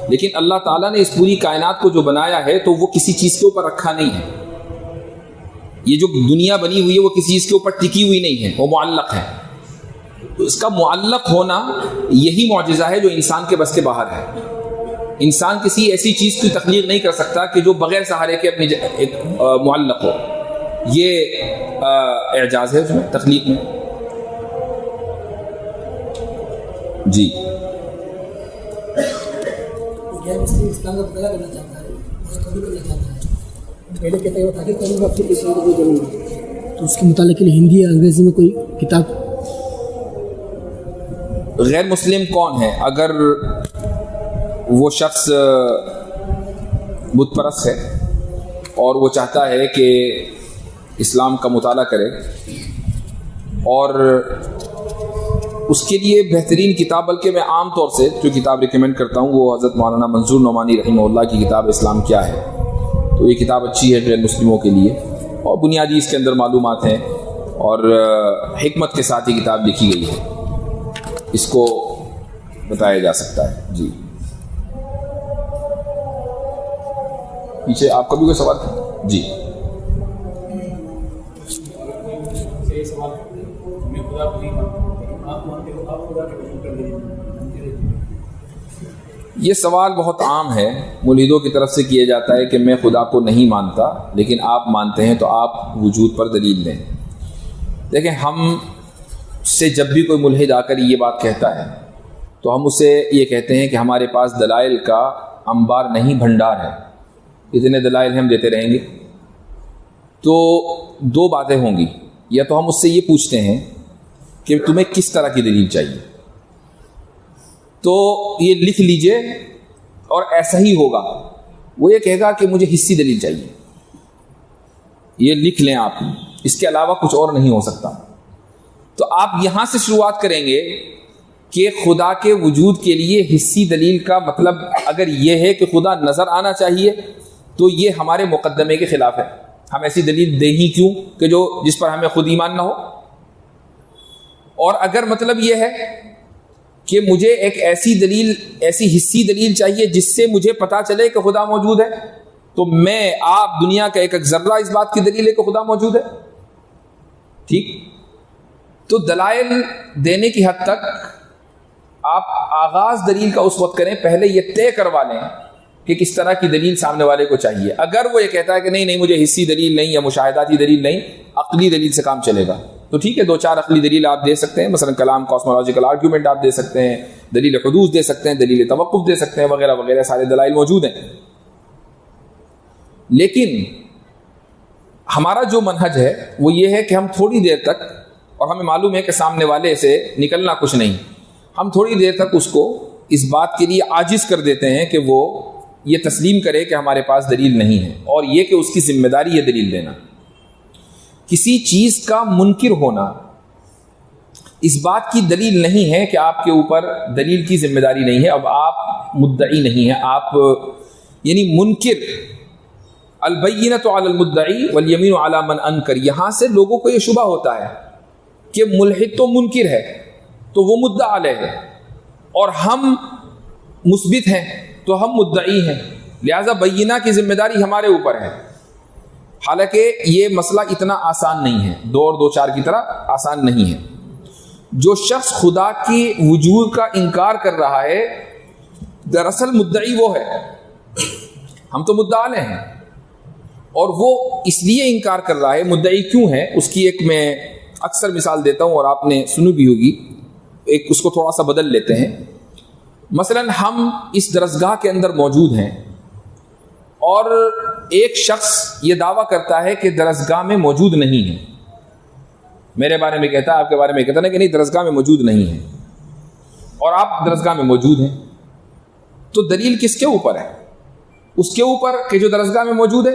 لیکن اللہ تعالیٰ نے اس پوری کائنات کو جو بنایا ہے تو وہ کسی چیز کے اوپر رکھا نہیں ہے. یہ جو دنیا بنی ہوئی ہے وہ کسی چیز کے اوپر ٹکی ہوئی نہیں ہے، وہ معلق ہے. اس کا معلق ہونا یہی معجزہ ہے جو انسان کے بس کے باہر ہے. انسان کسی ایسی چیز کی تخلیق نہیں کر سکتا کہ جو بغیر سہارے کے اپنی ایک معلق ہو. یہ اعجاز ہے اس میں، تخلیق میں. جی اسلام کا مطالعہ کرنا چاہتا ہے، کرنا چاہتا ہے، پہلے کہتے ہیں تاکہ کرنے کا اپنی اسلام کو ضرور ہے، تو اس کے مطالعے کے لیے ہندی یا انگریزی میں کوئی کتاب. غیر مسلم کون ہے؟ اگر وہ شخص بت پرست ہے اور وہ چاہتا ہے کہ اسلام کا مطالعہ کرے، اور اس کے لیے بہترین کتاب، بلکہ میں عام طور سے جو کتاب ریکمینڈ کرتا ہوں وہ حضرت مولانا منظور نعمانی رحمہ اللہ کی کتاب اسلام کیا ہے. تو یہ کتاب اچھی ہے غیر مسلموں کے لیے، اور بنیادی اس کے اندر معلومات ہیں اور حکمت کے ساتھ یہ کتاب لکھی گئی ہے. اس کو بتایا جا سکتا ہے. جی پیچھے آپ کا بھی کوئی سوال تھا؟ جی یہ سوال بہت عام ہے، ملحدوں کی طرف سے کیا جاتا ہے کہ میں خدا کو نہیں مانتا لیکن آپ مانتے ہیں تو آپ وجود پر دلیل دیں. دیکھیں، ہم سے جب بھی کوئی ملحد آ کر یہ بات کہتا ہے تو ہم اسے یہ کہتے ہیں کہ ہمارے پاس دلائل کا انبار نہیں، بھنڈار ہے. اتنے دلائل ہم دیتے رہیں گے. تو دو باتیں ہوں گی، یا تو ہم اس سے یہ پوچھتے ہیں کہ تمہیں کس طرح کی دلیل چاہیے، تو یہ لکھ لیجئے اور ایسا ہی ہوگا. وہ یہ کہے گا کہ مجھے حصی دلیل چاہیے، یہ لکھ لیں آپ، اس کے علاوہ کچھ اور نہیں ہو سکتا. تو آپ یہاں سے شروعات کریں گے کہ خدا کے وجود کے لیے حصی دلیل کا مطلب اگر یہ ہے کہ خدا نظر آنا چاہیے تو یہ ہمارے مقدمے کے خلاف ہے. ہم ایسی دلیل دیں ہی کیوں کہ جس پر ہمیں خود ایمان نہ ہو. اور اگر مطلب یہ ہے کہ مجھے ایک ایسی حصی دلیل چاہیے جس سے مجھے پتا چلے کہ خدا موجود ہے، تو آپ دنیا کا ایک ذرہ اس بات کی دلیل ہے کہ خدا موجود ہے. ٹھیک، تو دلائل دینے کی حد تک آپ آغاز دلیل کا اس وقت کریں، پہلے یہ طے کروا لیں کہ کس طرح کی دلیل سامنے والے کو چاہیے. اگر وہ یہ کہتا ہے کہ نہیں مجھے حصی دلیل نہیں یا مشاہداتی دلیل نہیں، عقلی دلیل سے کام چلے گا، تو ٹھیک ہے، 2-4 عقلی دلیل آپ دے سکتے ہیں. مثلا کلام، کاسمولوجیکل آرگیومنٹ آپ دے سکتے ہیں، دلیل حدوث دے سکتے ہیں، دلیل توقف دے سکتے ہیں، وغیرہ وغیرہ سارے دلائل موجود ہیں. لیکن ہمارا جو منہج ہے وہ یہ ہے کہ ہم تھوڑی دیر تک، اور ہمیں معلوم ہے کہ سامنے والے سے نکلنا کچھ نہیں، ہم تھوڑی دیر تک اس کو اس بات کے لیے عاجز کر دیتے ہیں کہ وہ یہ تسلیم کرے کہ ہمارے پاس دلیل نہیں ہے، اور یہ کہ اس کی ذمہ داری ہے دلیل دینا. کسی چیز کا منکر ہونا اس بات کی دلیل نہیں ہے کہ آپ کے اوپر دلیل کی ذمہ داری نہیں ہے. اب آپ مدعی نہیں ہیں، آپ یعنی منکر. البینۃ علی المدعی والیمین علی من انکر. یہاں سے لوگوں کو یہ شبہ ہوتا ہے کہ ملحد تو منکر ہے تو وہ مدعا علیہ ہے، اور ہم مثبت ہیں تو ہم مدعی ہیں، لہذا بینہ کی ذمہ داری ہمارے اوپر ہے. حالانکہ یہ مسئلہ اتنا آسان نہیں ہے، 2 اور 2 4 کی طرح آسان نہیں ہے. جو شخص خدا کی وجود کا انکار کر رہا ہے دراصل مدعی وہ ہے، ہم تو مدعا علیہ ہیں، اور وہ اس لیے انکار کر رہا ہے. مدعی کیوں ہے اس کی ایک میں اکثر مثال دیتا ہوں اور آپ نے سنی بھی ہوگی. ایک اس کو تھوڑا سا بدل لیتے ہیں. مثلا ہم اس درسگاہ کے اندر موجود ہیں اور ایک شخص یہ دعویٰ کرتا ہے کہ درسگاہ میں موجود نہیں ہے. میرے بارے میں کہتا ہے، آپ کے بارے میں کہتا ہے کہ نہیں درسگاہ میں موجود نہیں ہے، اور آپ درسگاہ میں موجود ہیں. تو دلیل کس کے اوپر ہے؟ اس کے اوپر کہ جو درسگاہ میں موجود ہے،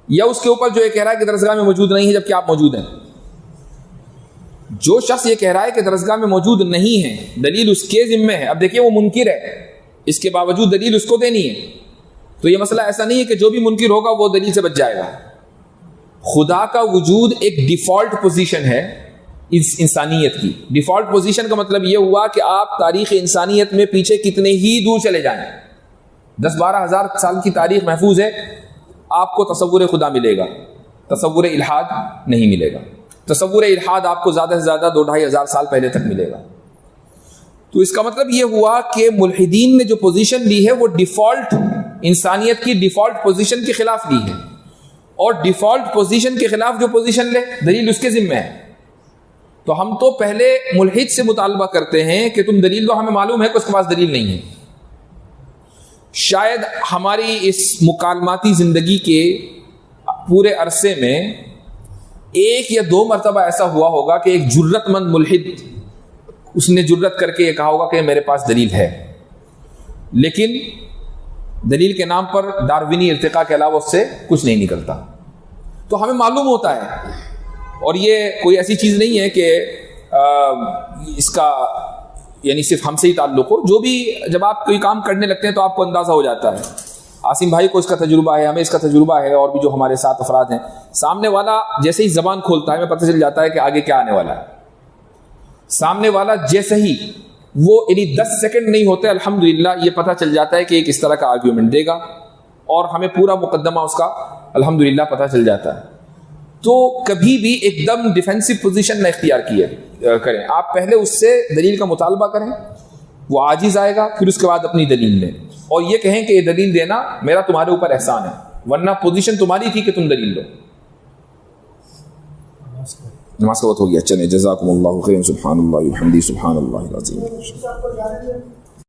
یا اس کے اوپر جو یہ کہہ رہا ہے کہ درسگاہ میں موجود نہیں ہے جبکہ آپ موجود ہیں؟ جو شخص یہ کہہ رہا ہے کہ درسگاہ میں موجود نہیں ہے، دلیل اس کے ذمہ ہے. اب دیکھیے وہ منکر ہے، اس کے باوجود دلیل اس کو دینی ہے. تو یہ مسئلہ ایسا نہیں ہے کہ جو بھی منکر ہوگا وہ دلیل سے بچ جائے گا. خدا کا وجود ایک ڈیفالٹ پوزیشن ہے اس انسانیت کی. ڈیفالٹ پوزیشن کا مطلب یہ ہوا کہ آپ تاریخ انسانیت میں پیچھے کتنے ہی دور چلے جائیں، 10-12 ہزار سال کی تاریخ محفوظ ہے، آپ کو تصور خدا ملے گا، تصور الحاد نہیں ملے گا. تصور الحاد آپ کو زیادہ سے زیادہ 2-2.5 ہزار سال پہلے تک ملے گا. تو اس کا مطلب یہ ہوا کہ ملحدین نے جو پوزیشن لی ہے وہ ڈیفالٹ انسانیت کی ڈیفالٹ پوزیشن کے خلاف لی ہے، اور ڈیفالٹ پوزیشن کے خلاف جو پوزیشن لے دلیل اس کے ذمہ ہے. تو ہم تو پہلے ملحد سے مطالبہ کرتے ہیں کہ تم دلیل دو، ہمیں معلوم ہے کہ اس کے پاس دلیل نہیں ہے. شاید ہماری اس مکالماتی زندگی کے پورے عرصے میں 1 یا 2 مرتبہ ایسا ہوا ہوگا کہ ایک جرت مند ملحد اس نے جرت کر کے یہ کہا ہوگا کہ میرے پاس دلیل ہے، لیکن دلیل کے نام پر ڈاروینی ارتقاء کے علاوہ اس سے کچھ نہیں نکلتا. تو ہمیں معلوم ہوتا ہے، اور یہ کوئی ایسی چیز نہیں ہے کہ اس کا یعنی صرف ہم سے ہی تعلق ہو. جو بھی جب آپ کوئی کام کرنے لگتے ہیں تو آپ کو اندازہ ہو جاتا ہے. عاصم بھائی کو اس کا تجربہ ہے، ہمیں اس کا تجربہ ہے، اور بھی جو ہمارے ساتھ افراد ہیں. سامنے والا جیسے ہی زبان کھولتا ہے ہمیں پتہ چل جاتا ہے کہ آگے کیا آنے والا ہے. سامنے والا جیسے ہی وہ یعنی 10 سیکنڈ نہیں ہوتے الحمدللہ یہ پتہ چل جاتا ہے کہ ایک اس طرح کا آرگیومنٹ دے گا، اور ہمیں پورا مقدمہ اس کا الحمدللہ پتہ چل جاتا ہے. تو کبھی بھی ایک دم ڈیفینسو پوزیشن نہ اختیار کریں. آپ پہلے اس سے دلیل کا مطالبہ کریں، وہ عاجز آئے گا، پھر اس کے بعد اپنی دلیل دیں، اور یہ کہیں کہ یہ دلیل دینا میرا تمہارے اوپر احسان ہے، ورنہ پوزیشن تمہاری تھی کہ تم دلیل دو. نماز کا وقت ہو گیا. چلیں، جزاکم اللہ خیر. سبحان اللہ وبحمدہ، سبحان اللہ العظیم.